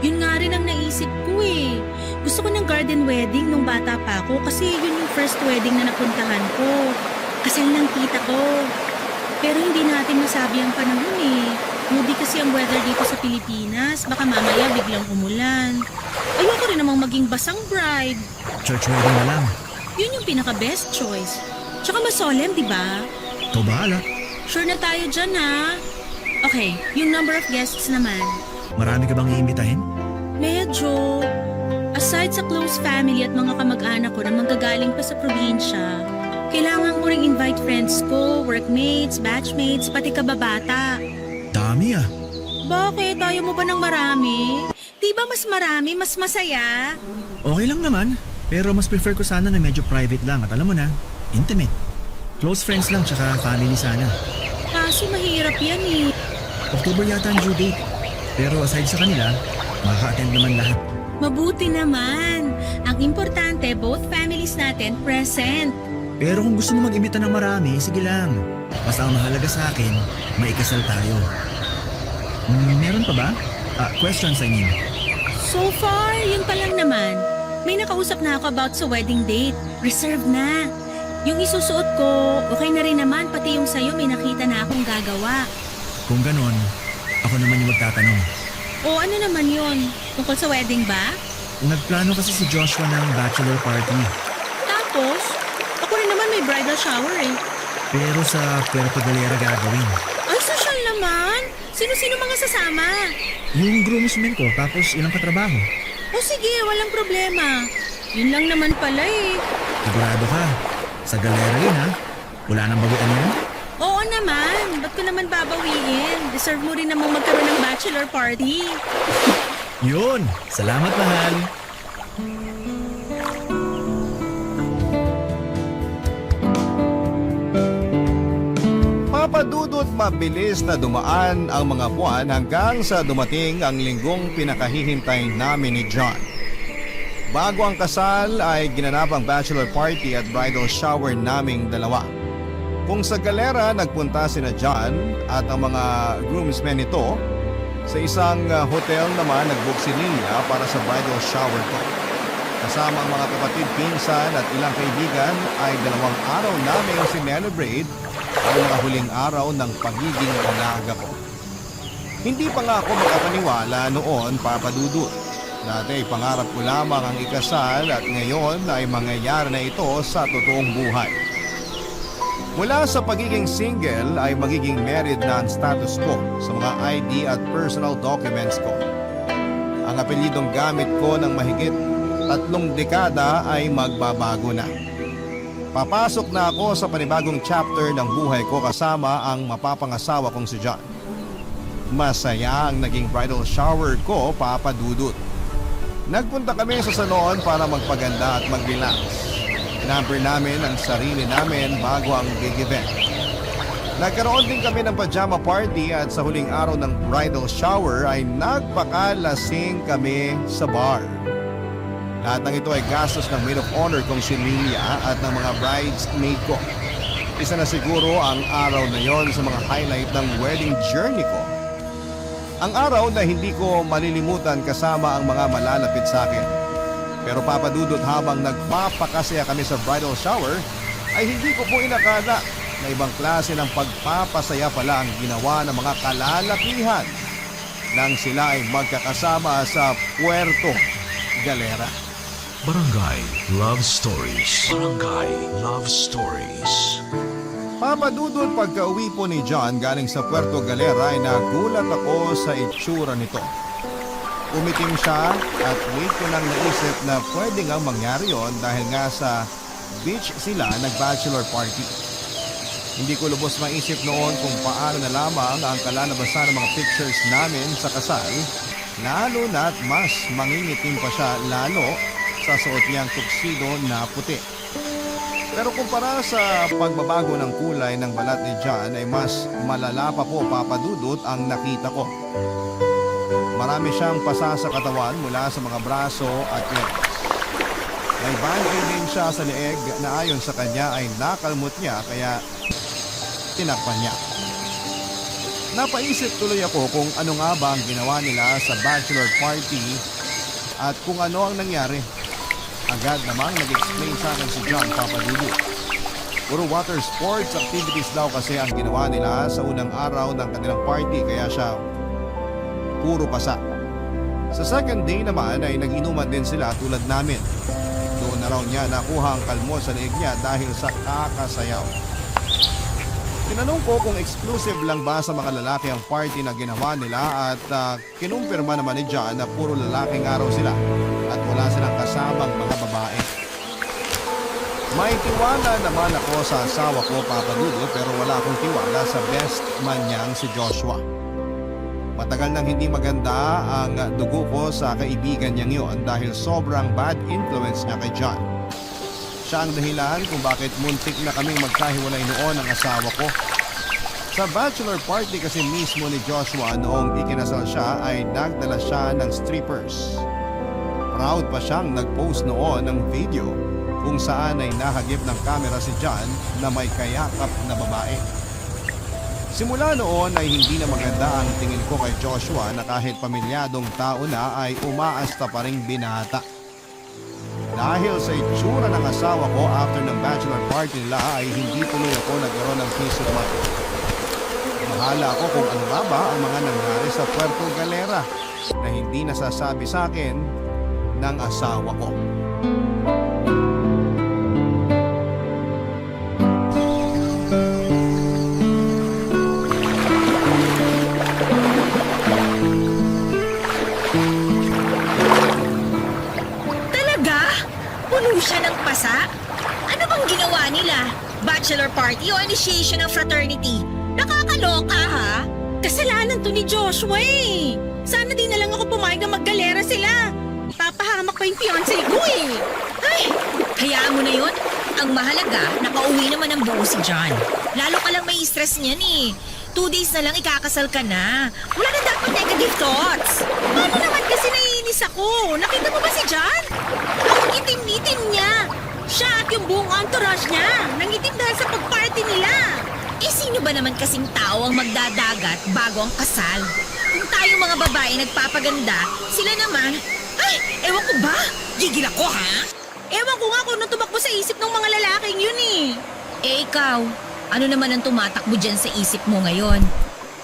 Yun nga rin ang naisip ko eh. Gusto ko ng garden wedding nung bata pa ako kasi yun yung first wedding na napuntahan ko. Kasal ng tita ko. Pero hindi natin masabi ang panahon eh. Moody kasi ang weather dito sa Pilipinas. Baka mamaya biglang umulan. Ayoko rin namang maging basang bride. Church wedding na lang. Yun yung pinaka-best choice. Tsaka mas solemn, di ba? Ikaw bahala. Sure na tayo dyan, ha? Okay, yung number of guests naman. Marami ka bang iimbitahin? Medyo. Aside sa close family at mga kamag-anak ko na manggagaling pa sa probinsya, kailangan ko ring invite friends ko, workmates, batchmates, pati kababata. Dami ah. Bakit? Ayaw mo ba ng marami? Di ba mas marami, mas masaya? Okay lang naman. Pero mas prefer ko sana na medyo private lang at alam mo na, intimate. Close friends lang tsaka family sana. Kaso mahirap yan eh. October yata ang due date. Pero aside sa kanila, makaka-attend naman lahat. Mabuti naman. Ang importante, both families natin present. Pero kung gusto mo mag-imbita ng marami, sige lang. Basta ang mahalaga sa akin, maikasal tayo. Meron pa ba? Questions I mean. So far, yun pa lang naman. May nakausap na ako about sa wedding date. Reserved na. Yung isusuot ko, okay na rin naman. Pati yung sayo, may nakita na akong gagawa. Kung ganon, ako naman yung magtatanong. O ano naman yun? Tungkol sa wedding ba? Nagplano kasi si Joshua ng bachelor party. Tapos, ako rin naman may bridal shower eh. Pero sa Puerto Galera gagawin. Ay, social naman. Sino-sino mga sasama? Yung groomsmen ko, tapos ilang katrabaho. O sige, walang problema. Yun lang naman pala eh. Sigurado ka. Sa galera yun ha. Wala nang baguan yan. Oo naman. Ba't ko naman babawiin? Deserve mo rin namang magkaroon ng bachelor party. Yun! Salamat mahal! Papadudot mabilis na dumaan ang mga buwan hanggang sa dumating ang linggong pinakahihintay namin ni John. Bago ang kasal ay ginanap ang bachelor party at bridal shower naming dalawa. Kung sa galera nagpunta sina John at ang mga groomsmen nito, sa isang hotel naman nagbook si Lilia para sa bridal shower ko. Kasama ang mga kapatid, pinsan at ilang kaibigan ay 2 araw namin celebrate ang mga huling araw ng pagiging alaga ko. Hindi pa nga ako makapaniwala noon, papadudot. Dati pangarap ko lamang ang ikasal at ngayon ay mangyayari na ito sa totoong buhay. Mula sa pagiging single ay magiging married na ang status ko sa mga ID at personal documents ko. Ang apelyidong gamit ko ng mahigit 3 dekada ay magbabago na. Papasok na ako sa panibagong chapter ng buhay ko kasama ang mapapangasawa kong si John. Masaya ang naging bridal shower ko, papadudot. Nagpunta kami sa salon para magpaganda at mag-relax. Inamper namin ang sarili namin bago ang big event. Nagkaroon din kami ng pajama party at sa huling araw ng bridal shower ay nagpakalasing kami sa bar. Lahat ng ito ay gastos ng maid of honor kong si Lilia at ng mga bridesmaid ko. Isa na siguro ang araw na yon sa mga highlight ng wedding journey ko. Ang araw na hindi ko malilimutan kasama ang mga malalapit sa akin. Pero papadudot, habang nagpapakasaya kami sa bridal shower, ay hindi ko po inakala na ibang klase ng pagpapasaya pala ang ginawa ng mga kalalakihan nang sila ay magkakasama sa Puerto Galera. Barangay Love Stories. Barangay Love Stories. Papadudol, pagka-uwi po ni John galing sa Puerto Galera ay nagulat ako sa itsura nito. Umitim siya at wait ko nang naisip na pwede nga mangyari yon dahil nga sa beach sila nag-bachelor party. Hindi ko lubos maisip noon kung paano na lamang ang kalalabasan ng mga pictures namin sa kasal, lalo na't mas mangingitim pa siya lalo sa suot niyang tuxedo na puti. Pero kumpara sa pagbabago ng kulay ng balat ni John ay mas malala pa po, papadudot, ang nakita ko. Marami siyang pasa sa katawan mula sa mga braso at legs. May band-aid din siya sa leeg na ayon sa kanya ay nakalmot niya kaya tinakpan niya. Napaisip tuloy ako kung ano nga ba ang ginawa nila sa bachelor party at kung ano ang nangyari. Agad namang nag-explain sa akin si John, papadudot. Puro water sports activities daw kasi ang ginawa nila sa unang araw ng kanilang party kaya siya puro pasa. Sa second day naman ay nag-inuman din sila tulad namin. Doon na raw niya nakuha ang kalmo sa leeg niya dahil sa kakasayaw. Tinanong ko kung exclusive lang ba sa mga lalaki ang party na ginawa nila at kinumpirma naman ni John na puro lalaking araw sila at wala silang kasamang mga babae. May tiwala naman ako sa asawa ko, Papa Dudo, pero wala akong tiwala sa best man niyang si Joshua. Matagal nang hindi maganda ang dugo ko sa kaibigan niyang yon dahil sobrang bad influence niya kay John. Siya ang dahilan kung bakit muntik na kaming magkahiwalay noon ang asawa ko. Sa bachelor party kasi mismo ni Joshua noong ikinasal siya ay nagdala siya ng strippers. Proud pa siyang nag-post noon ng video kung saan ay nahagip ng kamera si John na may kayakap na babae. Simula noon ay hindi na maganda ang tingin ko kay Joshua na kahit pamilyadong tao na ay umaasta pa ring binata. Dahil sa itsura ng asawa ko after ng bachelor party nila ay hindi tuloy ako nagkaroon ng peace of mind. Bahala ako kung ano nga ba ang mga nangyari sa Puerto Galera na hindi nasasabi sa akin ng asawa ko. Siya ng pasa? Ano bang ginawa nila? Bachelor party o initiation ng fraternity? Nakakaloka ha? Kasalanan to ni Joshua eh. Sana di na lang ako pumayag na maggalera sila. Papahamak pa yung fiancé ko eh. Ay, hayaan mo na yun. Ang mahalaga, nakauwi naman ang buo si John. Lalo ka lang may stress niyan eh. 2 days na lang ikakasal ka na. Wala na dapat negative thoughts. Paano naman kasi naiinis ako? Nakita mo ba si John? Ang itim-itim niya. Siya at yung buong entourage niya. Nangitim dahil sa pag-party nila. Eh sino ba naman kasing tao ang magdadagat bago ang kasal? Kung tayo mga babae nagpapaganda, sila naman, ay, ewan ko ba? Gigil ako ha? Ewan ko nga kung ano tumakbo sa isip ng mga lalaking yun eh. Eh ikaw, ano naman ang tumatakbo dyan sa isip mo ngayon?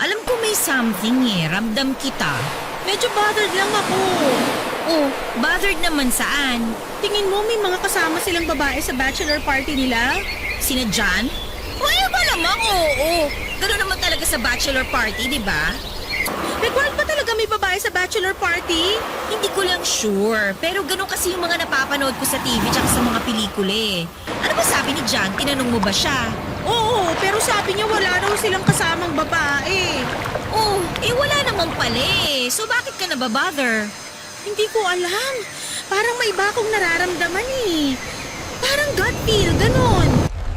Alam ko may something eh, ramdam kita. Medyo bothered lang ako. Oh, bothered naman saan? Tingin mo may mga kasama silang babae sa bachelor party nila? Sina John? Wala ba namang oo. Gano'n naman talaga sa bachelor party, di ba? Required ba talaga may babae sa bachelor party? Hindi ko lang sure, pero gano'n kasi yung mga napapanood ko sa TV tsaka sa mga pelikula eh. Ano ba sabi ni John? Tinanong mo ba siya? Oo, pero sabi niya wala raw silang kasamang babae. Oh, eh wala naman pala eh. So bakit ka nababother? Hindi ko alam. Parang may iba akong nararamdaman eh. Parang gut feel, ganun.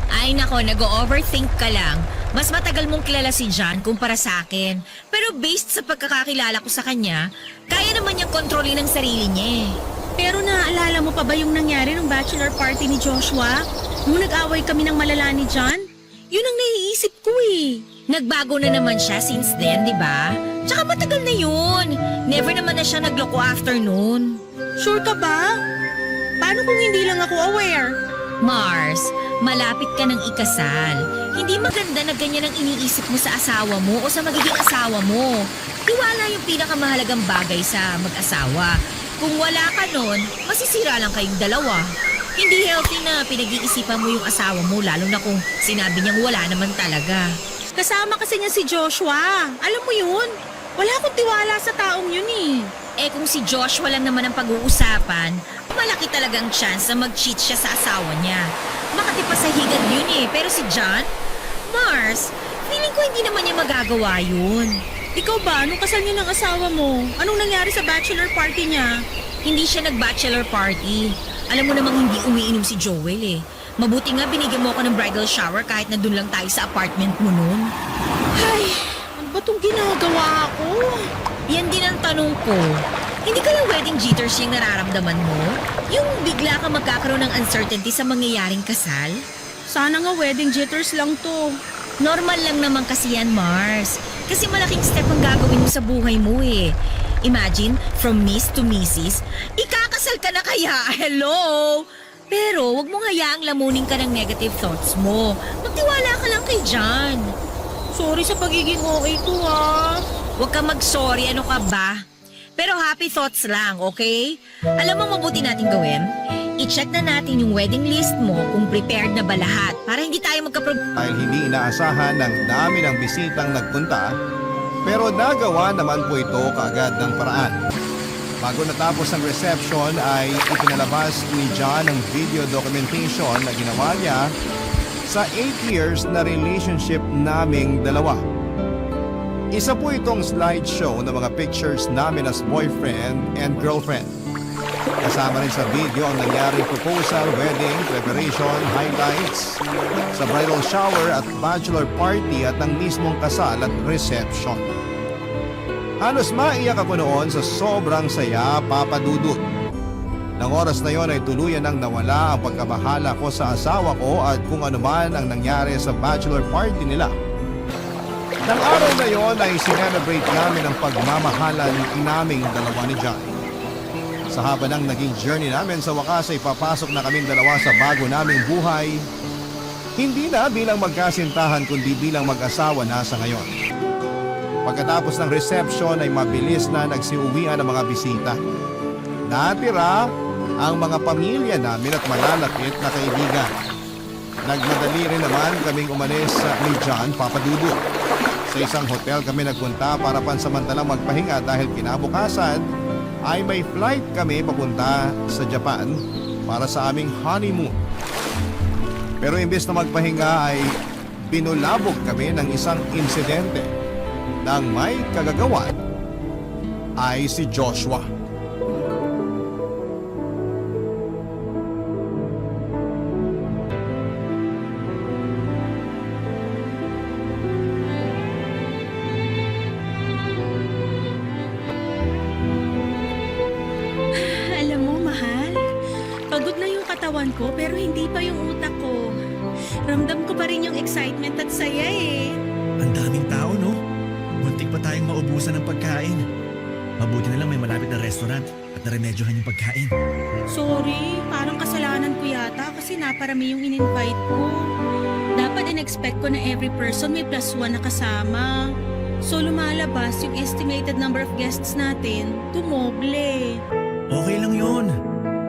Ay nako, nag-overthink ka lang. Mas matagal mong kilala si John kumpara sa akin. Pero based sa pagkakakilala ko sa kanya, kaya naman niyang kontrolin ang sarili niya eh. Pero naaalala mo pa ba yung nangyari ng bachelor party ni Joshua? Nung nag-away kami ng malala ni John? Yun ang naiisip ko eh. Nagbago na naman siya since then, di ba? Tsaka matagal na yun. Never naman na siya nagloko after noon. Sure ka ba? Paano kung hindi lang ako aware? Mars, malapit ka ng ikasal. Hindi maganda na ganyan ang iniisip mo sa asawa mo o sa magiging asawa mo. Tiwala yung pinakamahalagang bagay sa mag-asawa. Kung wala ka nun, masisira lang kayong dalawa. Hindi healthy na pinag-iisipan mo yung asawa mo lalo na kung sinabi niyang wala naman talaga. Kasama kasi niya si Joshua. Alam mo yun? Wala akong tiwala sa taong yun eh. Eh kung si Joshua lang naman ang pag-uusapan, malaki talagang chance na mag-cheat siya sa asawa niya. Makati pa sa higad yun eh. Pero si John? Mars, feeling ko hindi naman niya magagawa yun. Ikaw ba? Anong kasal niyo ng asawa mo? Anong nangyari sa bachelor party niya? Hindi siya nag-bachelor party. Alam mo namang hindi umiinom si Joel eh. Mabuti nga binigyan mo ako ng bridal shower kahit na dun lang tayo sa apartment mo noon. Ay, ano ba itong ginagawa ko? Yan din ang tanong ko. Hindi kaya wedding jitters yung nararamdaman mo? Yung bigla ka magkakaroon ng uncertainty sa mangyayaring kasal? Sana nga wedding jitters lang to. Normal lang naman kasi yan, Mars. Kasi malaking step ang gagawin mo sa buhay mo eh. Imagine, from Miss to Mrs., ikakasal ka na kaya? Hello? Pero wag mo hayaang lamunin ka ng negative thoughts mo. Magtiwala ka lang kay John. Sorry sa pagiging OA ko ha. Huwag ka mag-sorry, ano ka ba? Pero happy thoughts lang, okay? Alam mo mabuti natin gawin? i-check na natin yung wedding list mo kung prepared na ba lahat para hindi tayo magka-problem. Dahil hindi inaasahan ng dami ng bisitang nagpunta, pero nagawa naman po ito kaagad ng paraan. Bago natapos ang reception ay ipinalabas ni John ang video documentation na ginawa niya sa 8 years na relationship naming dalawa. Isa po itong slideshow ng mga pictures namin as boyfriend and girlfriend. Kasama rin sa video ang nangyaring proposal, wedding, preparation, highlights, sa bridal shower at bachelor party at ng mismong kasal at reception. Halos maiyak ako noon sa sobrang saya, Papa Dudut. Nang oras na yon ay tuluyan nang nawala ang pagkabahala ko sa asawa ko at kung ano man ang nangyari sa bachelor party nila. Nang araw na yon ay sinelebrate namin ang pagmamahalan naming dalawa ni John. Sa haba ng naging journey namin, sa wakas ay papasok na kaming dalawa sa bago naming buhay. Hindi na bilang magkasintahan kundi bilang mag-asawa na sa ngayon. Pagkatapos ng reception ay mabilis na nagsiuwian ang mga bisita. Natira ang mga pamilya namin at malalapit na kaibigan. Nagmadali rin naman kaming umalis ni John, Papa Dudu. Sa isang hotel kami nagpunta para pansamantalang magpahinga dahil kinabukasan ay may flight kami papunta sa Japan para sa aming honeymoon. Pero imbes na magpahinga ay binulabog kami ng isang insidente. Nang may kagagawan ay si Joshua. Alam mo, mahal, pagod na yung katawan ko pero hindi pa yung utak ko. Ramdam ko pa rin yung excitement at saya eh. Ang daming tao, no? Muntik pa tayong maubusan ng pagkain. Mabuti na lang may malapit na restaurant at naremedyohan yung pagkain. Sorry, parang kasalanan ko yata kasi naparami yung in-invite ko. Dapat in-expect ko na every person may +1 na kasama. So lumalabas yung estimated number of guests natin, tumoble. Okay lang yun.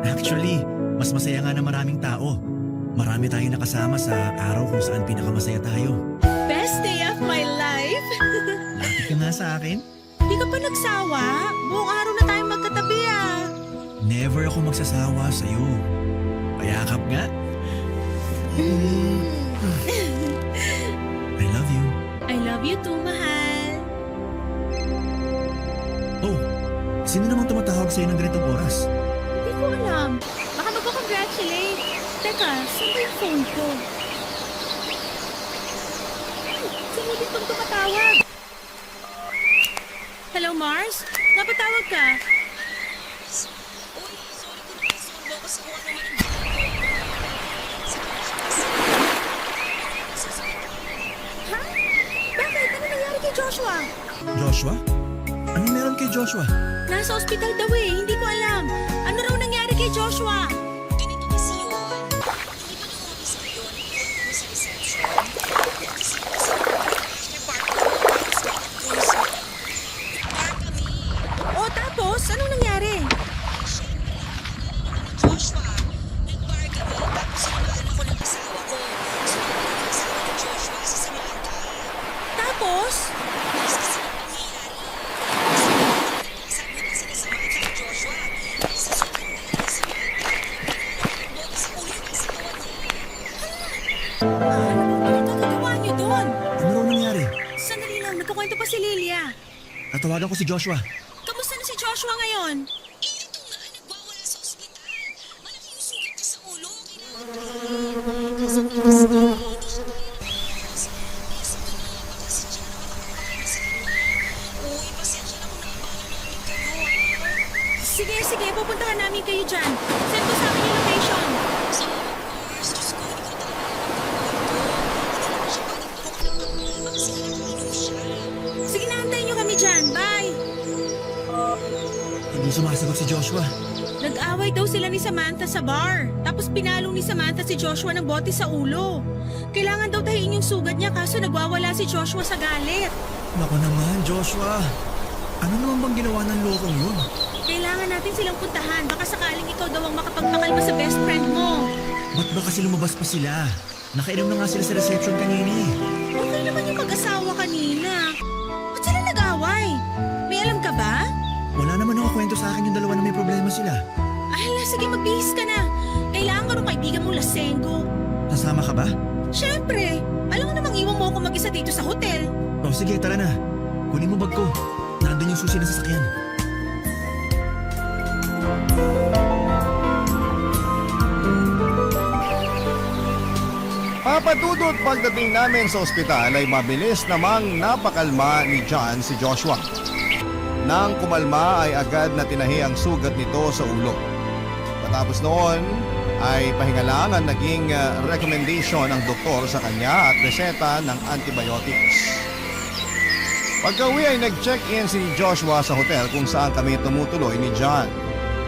Actually, mas masaya nga na maraming tao. Marami tayong nakasama sa araw kung saan pinakamasaya tayo. Best day of my life! Lapit ka nga sa akin. Di ka pa nagsawa? Buong araw na tayong magkatabi ah. Never ako magsasawa sa'yo. Payakap nga. I love you. I love you too, mahal. Oh, sino namang tumatawag sa'yo ng ganitong oras? Hindi ko alam. Baka magko-congratulate. Teka, saan ba yung phone ko? Sino ditong tumatawag? Hello, Mars? Napatawag ka? Ha? Bakit? Ano nangyari kay Joshua? Joshua? Anong meron kay Joshua? Nasa ospital daw eh. Hindi ko alam. Ano raw nangyari kay Joshua? Ganito kasi yun. Hindi ba nung sa yun? Sa reception? O tapos, anong nangyari? Joshua, nag-bar kami tapos sinamaan ako ng asawa ko. Sinamaan ng asawa ni Joshua sa Samantha. Tapos? Kasi sila nangyayari. Sabi na sila Samantha kay Joshua. Sa sobrang dahil ni Samantha. Bote sa ulo yung asawa niya. Ano gagawa niyo doon? Ano raw nangyari? Sandali lang, nagkukwento pa si Lilia. Natawagan ko si Joshua. Kamusta na si Joshua ngayon? Eh, ito nga, nagwawala sa ospital. Malaki yung sugat niya sa ulo. Kailangan kasi hindi siya nakakalakas. Kaya sabi niya, baka si John ang makakalakas sa kanya. Uy, pasensya na kung naabala namin kayo. Sige, pupuntahan namin kayo dyan. Send ko sa akin yung location. So, of course, Diyos ko, hindi ko talaga hindi naman siya pwedeng turok ng tungkol. Baka sila nakainom siya. Sige na, antayin nyo kami dyan. Bye! Hindi sumasagot si Joshua. Nag-away daw sila ni Samantha sa bar. Tapos pinalong ni Samantha si Joshua ng bote sa ulo. Kailangan daw tahiin yung sugat niya kaso nagwawala si Joshua sa galit. Naku naman, Joshua. Ano naman bang ginawa ng lokong yun? Kailangan natin silang puntahan. Baka sakaling ikaw daw ang makapagpakalma sa best friend mo. Ba't ba kasi lumabas pa sila? Nakainom na nga sila sa reception kanina eh. Okay naman yung mag-asawa kanina. Ba't sila nag-away? May alam ka ba? Wala naman nakakwento sa akin yung dalawa na may problema sila. Ay, hala, sige magbihis ka na. Kailangan ko nung kaibigan mo lasenggo. Sasama ka ba? Siyempre, alam mo namang iwan mo ako mag-isa dito sa hotel. O sige, tara na. Kunin mo bag ko. Nandun yung susi ng sasakyan. Papadudot pagdating namin sa ospital ay mabilis namang napakalma ni John si Joshua. Nang kumalma ay agad na tinahi ang sugat nito sa ulo. Matapos noon ay pahinga lang ang naging recommendation ng doktor sa kanya at reseta ng antibiotics. Pagka-uwi ay nag-check-in si Joshua sa hotel kung saan kami tumutuloy ni John.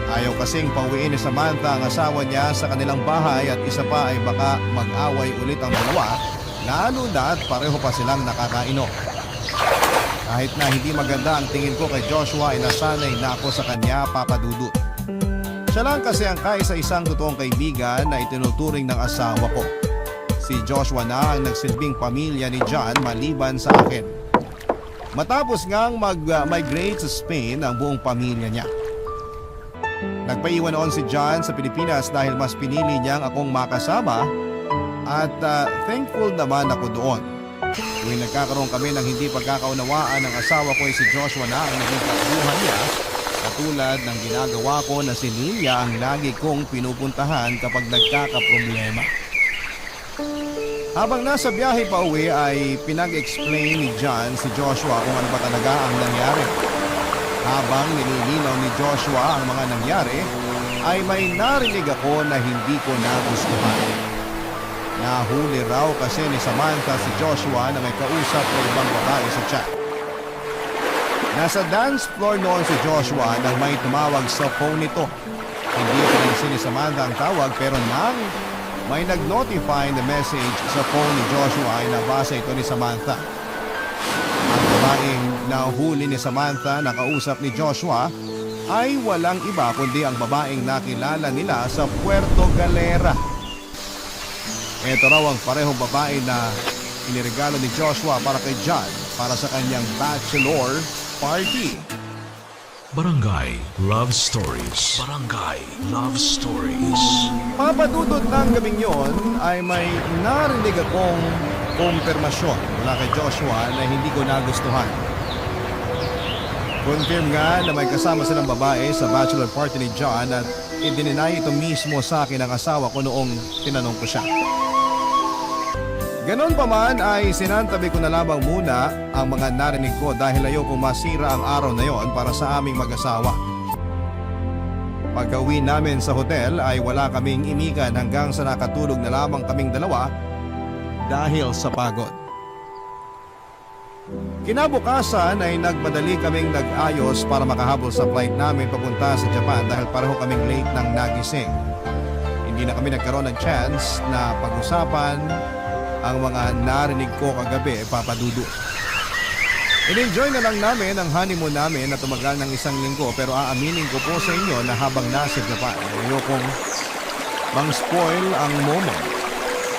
Ayaw kasing pauwiin ni Samantha ang asawa niya sa kanilang bahay at isa pa ay baka mag-away ulit ang dalawa, lalo na at pareho pa silang nakakainom. Kahit na hindi maganda ang tingin ko kay Joshua ay nasanay na ako sa kanya, Papa Dudut. Siya lang kasi ang kaisa-isang totoong kaibigan na itinuturing ng asawa ko. Si Joshua na ang nagsilbing pamilya ni John maliban sa akin. Matapos ngang mag-migrate sa Spain ang buong pamilya niya. Nagpaiwan noon si John sa Pilipinas dahil mas pinili niyang akong makasama at thankful naman ako doon. Tuwing nagkakaroon kami ng hindi pagkakaunawaan ng asawa ko ay si Joshua na ang naging takbuhan niya, katulad ng ginagawa ko na si Lilia ang lagi kong pinupuntahan kapag nagkakaproblema. Habang nasa biyahe pa uwi ay pinag-explain ni John si Joshua kung ano ba talaga ang nangyari. Habang nililinaw ni Joshua ang mga nangyari, ay may narinig ako na hindi ko nagustuhan. Nahuli raw kasi ni Samantha si Joshua na may kausap na ibang babae sa chat. Nasa dance floor noon si Joshua nang may tumawag sa phone nito. Hindi pinansin ni Samantha ang tawag pero nang may nag-notify na message sa phone ni Joshua ay nabasa ito ni Samantha. Ang babaeng nahuli ni Samantha na kausap ni Joshua ay walang iba kundi ang babaeng nakilala nila sa Puerto Galera. Ito raw ang parehong babae na iniregalo ni Joshua para kay John para sa kanyang bachelor party. Barangay Love Stories. Barangay Love Stories. Papadudod ng gabing yon ay may narinig akong kumpirmasyon mula kay Joshua na hindi ko nagustuhan. Confirm nga na may kasama silang babae sa bachelor party ni John at idininay ito mismo sa akin ng asawa ko noong tinanong ko siya. Ganon pa man ay sinantabi ko na lamang muna ang mga narinig ko dahil ayokong masira ang araw na yon para sa aming mag-asawa. Pagka-uwi namin sa hotel ay wala kaming imikan hanggang sa nakatulog na lamang kaming dalawa dahil sa pagod. Kinabukasan ay nagmadali kaming nag-ayos para makahabol sa flight namin papunta sa Japan dahil pareho kaming late nang nagising. Hindi na kami nagkaroon ng chance na pag-usapan ang mga narinig ko kagabi, Papa Dudu. In-enjoy na lang namin ang honeymoon namin na tumagal ng 1 linggo pero aaminin ko po sa inyo na habang nasa Japan, ayokong mang-spoil ang moment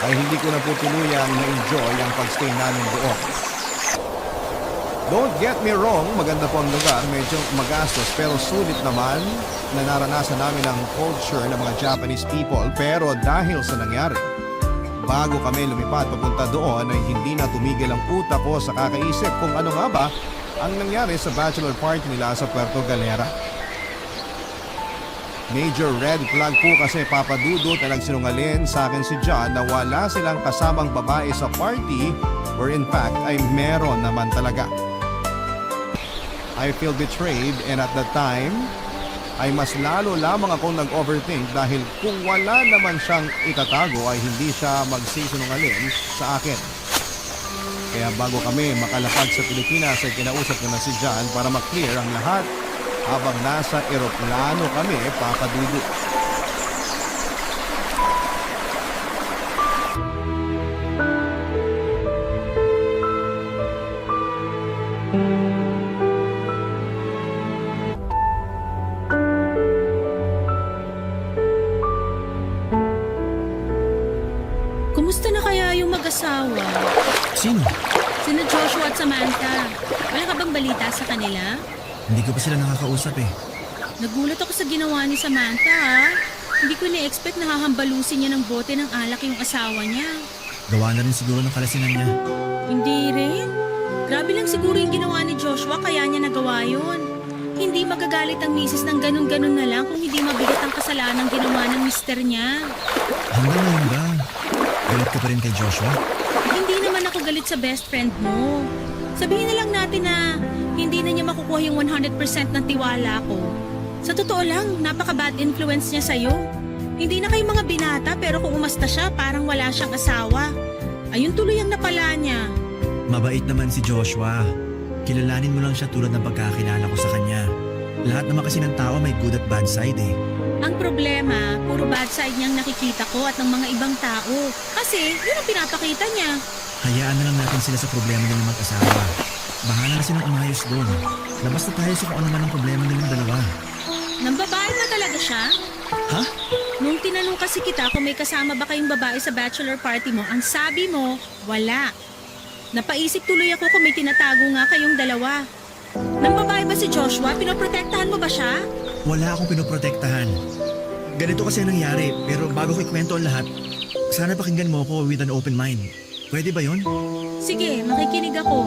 ay hindi ko na po tuluyang na-enjoy ang pagstay namin doon. Don't get me wrong, maganda po ang lugar, medyo magastos pero sulit naman na naranasan namin ang culture ng mga Japanese people pero dahil sa nangyari, bago kami lumipat papunta doon ay hindi na tumigil ang utak ko sa kakaisip kung ano nga ba ang nangyari sa bachelor party nila sa Puerto Galera. Major red flag po kasi Papa Dudut na nagsinungaling sa akin si John na wala silang kasamang babae sa party or in fact ay meron naman talaga. I feel betrayed and at that time ay mas lalo lamang akong nag-overthink dahil kung wala naman siyang itatago ay hindi siya magsisinungaling sa akin. Kaya bago kami makalapag sa Pilipinas ay kinausap ko na si John para maklear ang lahat habang nasa eroplano kami, Papa Dudu. mag-asawa. Sino? Sina Joshua at Samantha. Wala ka bang balita sa kanila? Hindi ko pa sila nakakausap eh. Nagulat ako sa ginawa ni Samantha, ha? Hindi ko na-expect na hahambalusin niya ng bote ng alak yung asawa niya. Gawa na rin siguro ng kalasinan niya. Hindi rin. Grabe lang siguro yung ginawa ni Joshua kaya niya nagawa yun. Hindi magagalit ang misis ng ganun-ganun na lang kung hindi mabigat ang kasalanan ginawa ng mister niya. Hanggang ngayon ba? Galit ka pa rin kay Joshua? Hindi naman ako galit sa best friend mo. Sabihin na lang natin na hindi na niya makukuha yung 100% ng tiwala ko. Sa totoo lang, napaka-bad influence niya sa'yo. Hindi na kayo mga binata pero kung umasta siya, parang wala siyang asawa. Ayun tuloy ang napala niya. Mabait naman si Joshua. Kilalanin mo lang siya tulad ng pagkakilala ko sa kanya. Lahat naman kasi ng tao may good at bad side eh. Ang problema, puro bad side niyang nakikita ko at ng mga ibang tao. Kasi yun ang pinapakita niya. Hayaan na lang natin sila sa problema nilang mag-asawa. Bahala na silang umayos doon. Labas na tayo sa kung ano man ang problema nilang dalawa. Nang babae na talaga siya? Ha? Nung tinanong kasi kita kung may kasama ba kayong babae sa bachelor party mo, ang sabi mo, wala. Napaisip tuloy ako kung may tinatago nga kayong dalawa. Nang babae ba si Joshua? Pinoprotektahan mo ba siya? Wala akong pinoprotektahan. Ganito kasi ang nangyari, pero bago ko ikwento ang lahat, sana pakinggan mo ako with an open mind. Pwede ba yon? Sige, makikinig ako.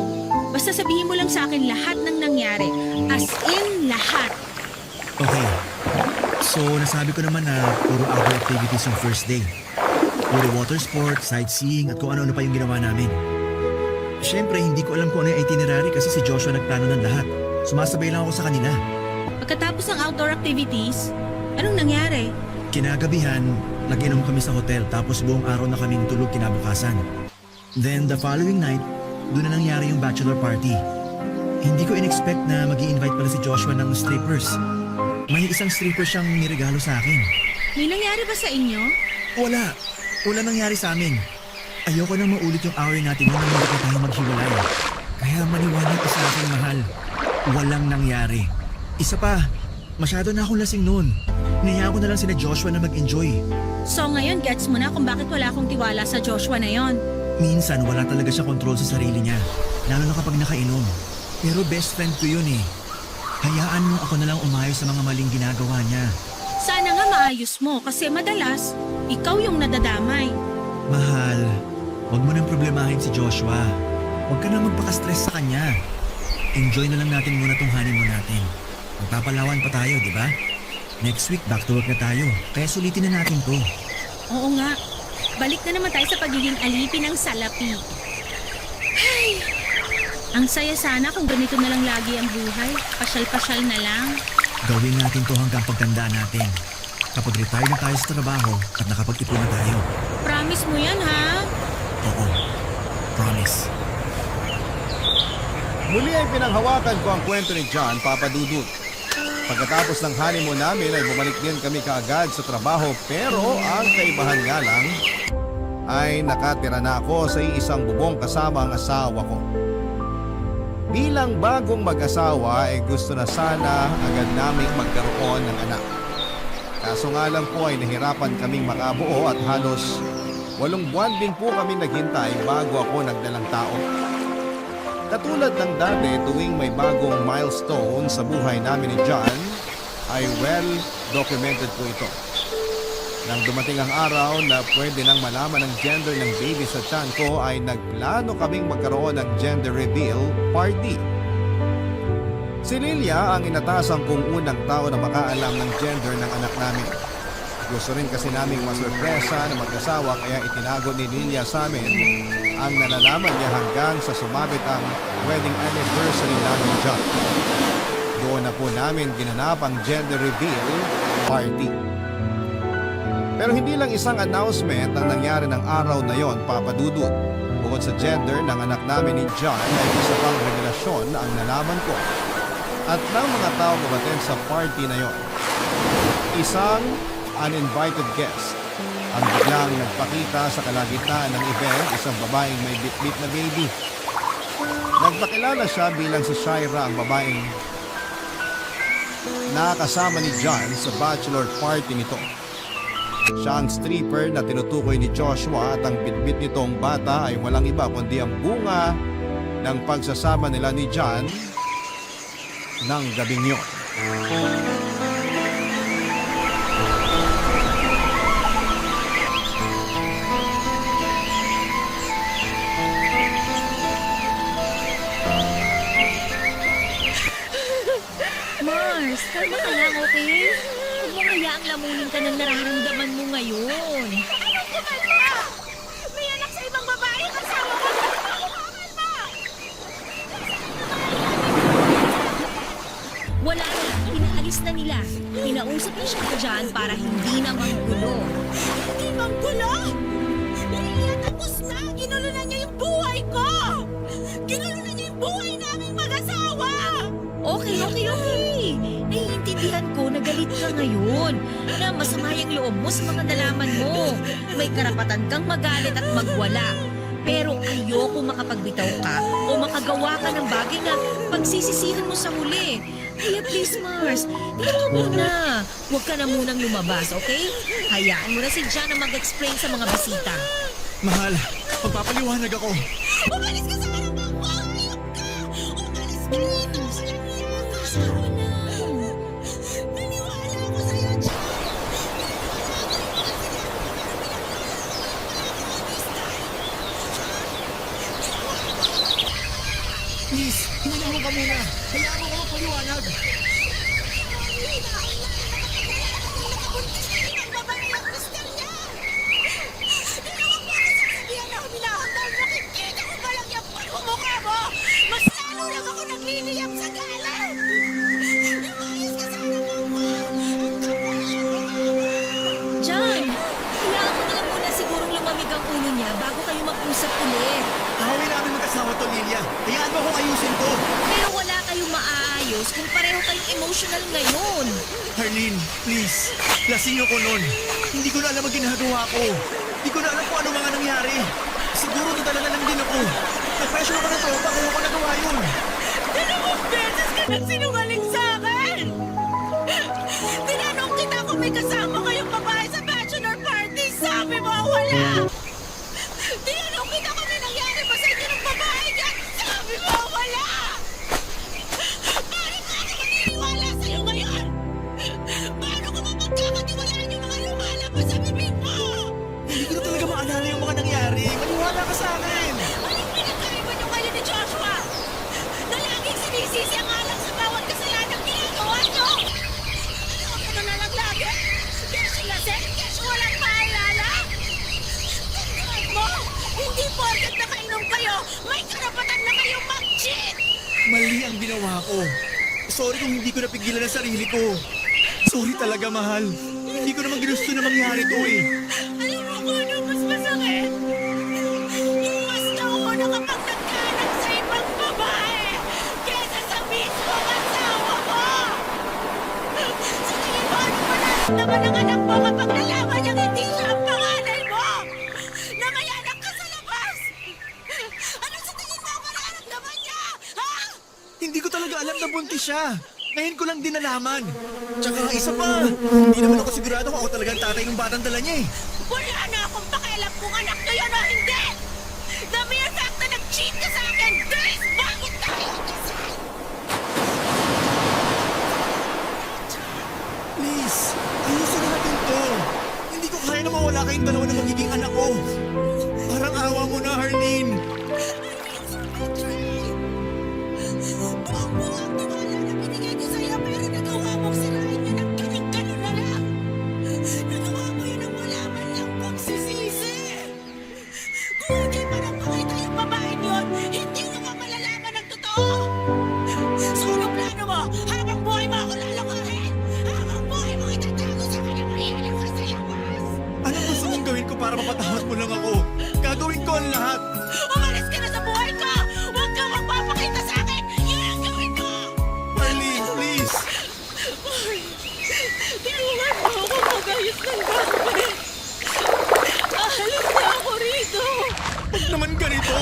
Basta sabihin mo lang sa akin lahat ng nangyari. As in lahat. Okay. So, nasabi ko naman na puro outdoor activities yung first day. Puro water sport, sightseeing, at kung ano-ano pa yung ginawa namin. Siyempre, hindi ko alam kung ano yung itinerary kasi si Joshua nagplano ng lahat. Sumasabay lang ako sa kanila. Pagkatapos ng outdoor activities, anong nangyari? Kinagabihan, nag-inom kami sa hotel tapos buong araw na kaming tulog kinabukasan. Then the following night, doon na nangyari yung bachelor party. Hindi ko in-expect na mag-i-invite pala si Joshua ng strippers. May isang stripper siyang niregalo sa akin. May nangyari ba sa inyo? Wala. Wala nangyari sa amin. Ayoko nang maulit yung away natin nung hindi pa tayo maghiwalay. Kaya maniwala ka sa akin, mahal. Walang nangyari. Isa pa, masyado na akong lasing noon. Niyaya ko na lang sina Joshua na mag-enjoy. So ngayon, gets mo na kung bakit wala akong tiwala sa Joshua na yon. Minsan wala talaga siya control sa sarili niya. Lalo na kapag nakainom. Pero best friend ko yun eh. Hayaan mo ako na lang umayos sa mga maling ginagawa niya. Sana nga maayos mo kasi madalas, ikaw yung nadadamay. Mahal, huwag mo nang problemahin si Joshua. Huwag ka na magpaka-stress sa kanya. Enjoy na lang natin muna tong honeymoon natin. Magpapalawan pa tayo, di ba? Next week, back to work na tayo. Kaya sulitin na natin to. Oo nga, balik na naman tayo sa pagiging alipin ng salapi. Ay, ang saya sana kung ganito na lang lagi ang buhay. Pasyal-pasyal na lang. Gawin natin to hanggang pagtanda natin. Kapag retire na tayo sa trabaho at nakapag-ipon na tayo. Promise mo yan, ha? Oo. Promise. Muli ay pinanghawakan ko ang kwento ni John, Papa Dudut. Pagkatapos ng honeymoon namin ay bumalik din kami kaagad sa trabaho pero ang kaibahan nga lang ay nakatira na ako sa isang bubong kasama ang asawa ko. Bilang bagong mag-asawa ay gusto na sana agad naming magkaroon ng anak. Kaso nga lang po ay nahirapan kaming makabuo at halos 8 buwan din po kami naghintay bago ako nagdalang tao. Katulad ng dati tuwing may bagong milestone sa buhay namin ni John, ay well documented po ito. Nang dumating ang araw na pwede nang malaman ang gender ng baby sa tiyan ko ay nagplano kaming magkaroon ng gender reveal party. Si Lilia ang inatasan kong unang tao na makaalam ng gender ng anak namin. Gusto rin kasi naming masurpresa na mag-asawa kaya itinago ni Lilia sa amin ang nalalaman niya hanggang sa sumabit ang wedding anniversary namin John. Doon na po namin ginanap ang gender reveal party. Pero hindi lang isang announcement ang nangyari ng araw na yon, Papa Dudut. Bukod sa gender ng anak namin ni John ay isa pang revelasyon ang nalaman ko at ng mga tao kumaten sa party na yon. Isang uninvited guest ang biglang nagpakita sa kalagitnaan ng event, isang babaeng may bit-bit na baby. Nagpakilala siya bilang si Shaira, ang babaeng nakasama ni John sa bachelor party nito. Siya ang stripper na tinutukoy ni Joshua at ang bitbit nitong bata ay walang iba kundi ang bunga ng pagsasama nila ni John ng gabing yun. Mars, kalma ka lang, okay? Huwag mo hayaang lamunin ka ng nararamdaman mo ngayon. Anong kumalma? May anak sa ibang babae kasama ko. Kumalma! Wala na, pinaalis na nila. Pinausap na siya dyan para hindi na manggulo. Hindi manggulo! Lilia, tapos na! Ginulo na niya yung buhay ko! Ginulo na niya yung buhay naming mag-asawa! Okay. Naiintindihan ko na galit ka ngayon. Na masama yung loob mo sa mga nalaman mo. May karapatan kang magalit at magwala. Pero ayoko makapagbitaw ka o makagawa ka ng bagay na pagsisisihan mo sa huli. Kaya please, Mars, dito ka muna. Huwag ka na munang lumabas, okay? Hayaan mo na si John na mag-explain sa mga bisita. Mahal, magpapaliwanag ako. Umalis ka sa harapan ko! Hayop ka! Umalis ka dito! Asawa na. Naniwala ako sa'yo, John! Please, hinanahon ka muna. Hayaan mo ko magpaliwanag. Mas lalo lang ako nagliliyap sa galang! Lumayas ka sa harapan ko! John, kailangan mo na lang muna sigurong lumamig ang ulo niya bago kayo mag-usap ulit. Ahawin namin mag-asawa to, Lilia. Hayaan mo akong ayusin to. Pero wala kayong maayos kung pareho kayong emotional ngayon. Harleen, please. Lasing ako nun. Hindi ko na alam ang ginagawa ko. Hindi ko na alam kung ano mga nangyari. Siguro nadala na lang din ako. Na-pressure ako na to, kaya ko nagawa yun. Dalawang beses ka nagsinungaling sa akin! Tinanong kita kung may kasama kayong babae sa bachelor party. Sabi mo, wala! Tinanong kita kung may nangyari ba sa inyo ng babae yan. Sabi mo, wala! Paano ka ako maniniwala sa'yo ngayon? Paano ko mapagkakatiwalaan yung mga lumalabas sa bibig mo? Hindi ko na talaga maalala yung mga nangyari. Maniwala ka sa akin. Anong pinagkaiba niyo kayo ni Joshua? Na laging sinisisi ang alam sa bawat kasalanang ginagawa niyo? Ano na lang lagi? Kesyo lasing? Kesyo walang maalala? Tandaan mo, hindi porket nakainom kayo, may karapatan na kayong mag-cheat! Mali ang ginawa ko. Sorry kung hindi ko napigilan ang sarili ko. Sorry talaga, mahal. Hindi ko naman ginusto na mangyari to eh. Alam mo kung ano mas masakit? Yung mas nauna kapag nagkanak sa ibang babae kesa sa mismong asawa mo! Sa tingin mo, ano mararamdaman ng anak mo kapag nalaman niyang hindi siya ang panganay mo? Na may anak ka sa labas! Ano sa tingin mo ang mararamdaman niya? Ha? Hindi ko talaga alam na buntis siya. Ngayon ko lang din nalaman. Tsaka isa pa, hindi naman ako sigurado kung ako talaga ang tatay ng batang dala niya eh. Wala na akong pakialam kung anak ko yun o hindi! The mere fact na nag-cheat ka sa akin, guys, bago tayo kasal! Please, ayusin natin to. Hindi ko kaya na mawala kayong dalawa na magiging anak ko. Parang awa mo na, Harleen. Buong-buo ang tiwala na binigay ko sa'yo pero nagawa mong sirain yun ang kinig-kano na lang. Nagawa mo yun ang wala man lang pagsisisi. Kung hindi pa nang makita yung babaeng yun, hindi mo pa malalaman ang totoo. So anong plano mo? Habang buhay mo ako lalakarin? Habang buhay mo itatago sa kanyang mahilig ka sa labas? Anong gusto mong gawin ko para mapatawad mo lang ako? Gagawin ko ang lahat. Umalis ka na sa buhay ko! Huwag kang magpapakita sa akin! Yun ang gawin ko! Harleen, please. Tulungan mo ako magayos ng gamit! Ahalis na ako rito! Huwag naman ganito.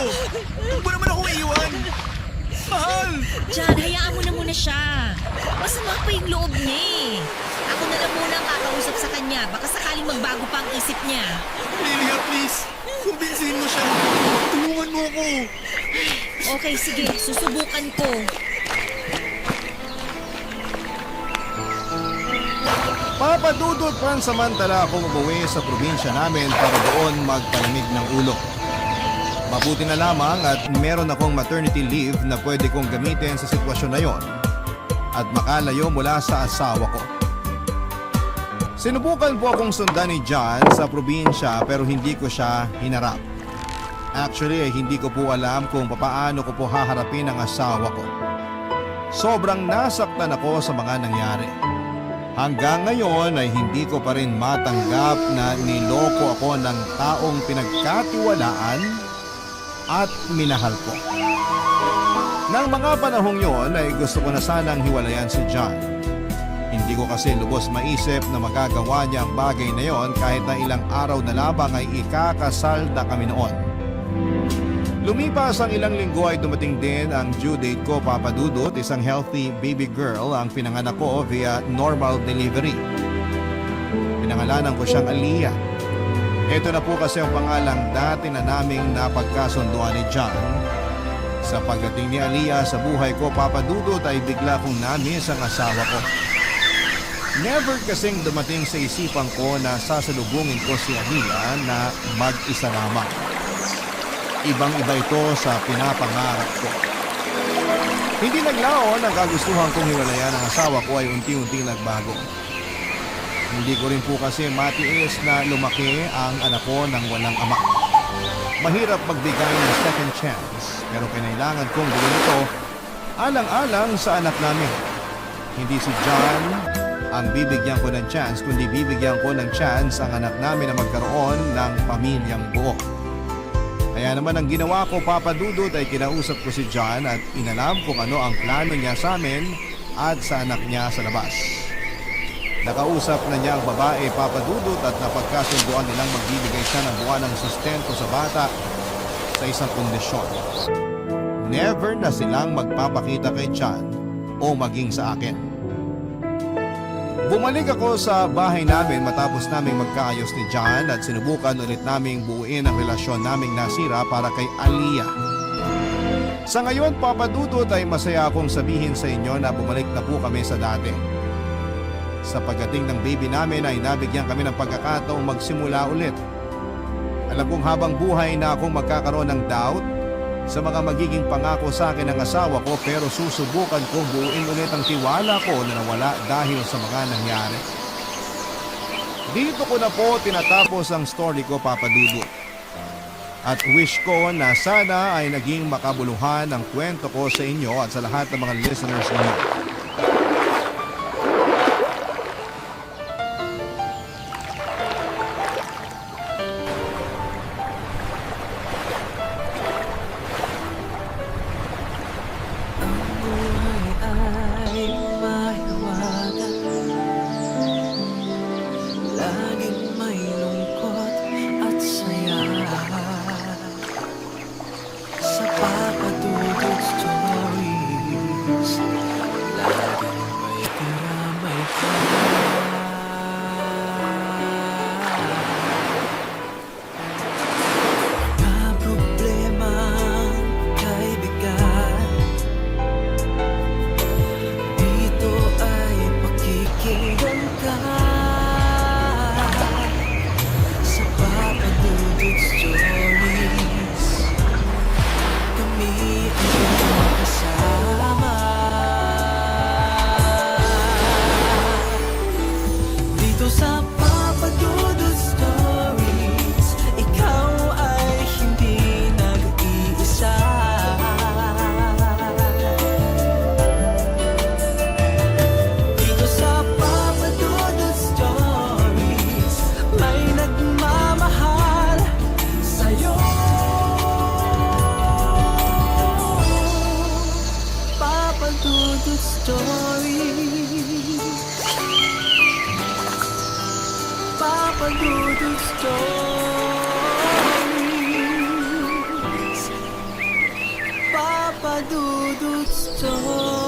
Huwag mo naman akong iiwan. Mahal! John, hayaan mo na muna siya. Masama pa yung loob niya eh. Ako na lang muna ang kakausap mag-usap sa kanya. Baka sakaling magbago pa ang isip niya. Lilia, please. Kumbinsin mo siya. Tulungan mo ako. Okay, sige. Susubukan ko. Papadudot pansamantala akong umuwi sa probinsya namin para doon magpalamig ng ulo. Mabuti na lamang at meron akong maternity leave na pwede kong gamitin sa sitwasyon na yon at makalayo mula sa asawa ko. Sinubukan po akong sundan ni John sa probinsya pero hindi ko siya hinarap. Actually ay hindi ko po alam kung papaano ko po haharapin ang asawa ko. Sobrang nasaktan ako sa mga nangyari. Hanggang ngayon ay hindi ko pa rin matanggap na niloko ako ng taong pinagkatiwalaan at minahal ko. Nang mga panahong yon ay gusto ko na sanang hiwalayan si John. Hindi ko kasi lubos maisip na magagawa niya ang bagay na yon kahit na ilang araw na labang ay ikakasal na kami noon. Lumipas ang ilang linggo ay dumating din ang due date ko, Papa Dudut, isang healthy baby girl ang pinanganak ko via normal delivery. Pinangalanan ko siyang Aliyah. Ito na po kasi ang pangalang dati na naming napagkasunduan ni John. Sa pagdating ni Aliyah sa buhay ko, Papa Dudut, ay bigla kong na-miss ang asawa ko. Never kasing dumating sa isipan ko na sasalubungin ko si Aliyah na mag-isa lamang. Ibang-iba ito sa pinapangarap ko. Hindi naglaon ang kagustuhan kong hiwalayan ang asawa ko ay unti-unti nagbago. Hindi ko rin po kasi matiis na lumaki ang anak ko nang walang ama. Mahirap magbigay ng second chance pero kailangan kong gawin ito alang-alang sa anak namin. Hindi si John ang bibigyan ko ng chance kundi bibigyan ko ng chance ang anak namin na magkaroon ng pamilyang buo. Kaya naman ang ginawa ko, Papa Dudut, ay kinausap ko si John at inalam kung ano ang plano niya sa amin at sa anak niya sa labas. Nakausap na niya ang babae, Papa Dudut, at napagkasunduan nilang magbibigay siya ng buwan ng sustento sa bata sa isang kondisyon. Never na silang magpapakita kay John o maging sa akin. Bumalik ako sa bahay namin matapos naming magkaayos ni John at sinubukan ulit naming buuin ang relasyon naming nasira para kay Aliyah. Sa ngayon, Papa Dudut, ay masaya akong sabihin sa inyo na bumalik na po kami sa dati. Sa pagdating ng baby namin ay nabigyan kami ng pagkakataong magsimula ulit. Alam kong habang buhay na akong magkakaroon ng doubt sa mga magiging pangako sa akin ng asawa ko pero susubukan kong buuin ulit ang tiwala ko na nawala dahil sa mga nangyari. Dito ko na po tinatapos ang story ko, Papa Dudut. At wish ko na sana ay naging makabuluhan ang kwento ko sa inyo at sa lahat ng mga listeners ninyo. Laging may lungkot at saya sa Papa Dudut Stories. Laging may karamay ka. Mga problemang kaibigan, dito ay pakikinggan ka. Sa Papa Dudut Stories, kami ay magkasama. Dito sa Papa Dudut Stories, ikaw ay hindi nag-iisa. Dito sa Papa Dudut Stories, may nagmamahal sa'yo. Papa Dudut Stories, Papa Dudut Stories, Papa Dudut Stories.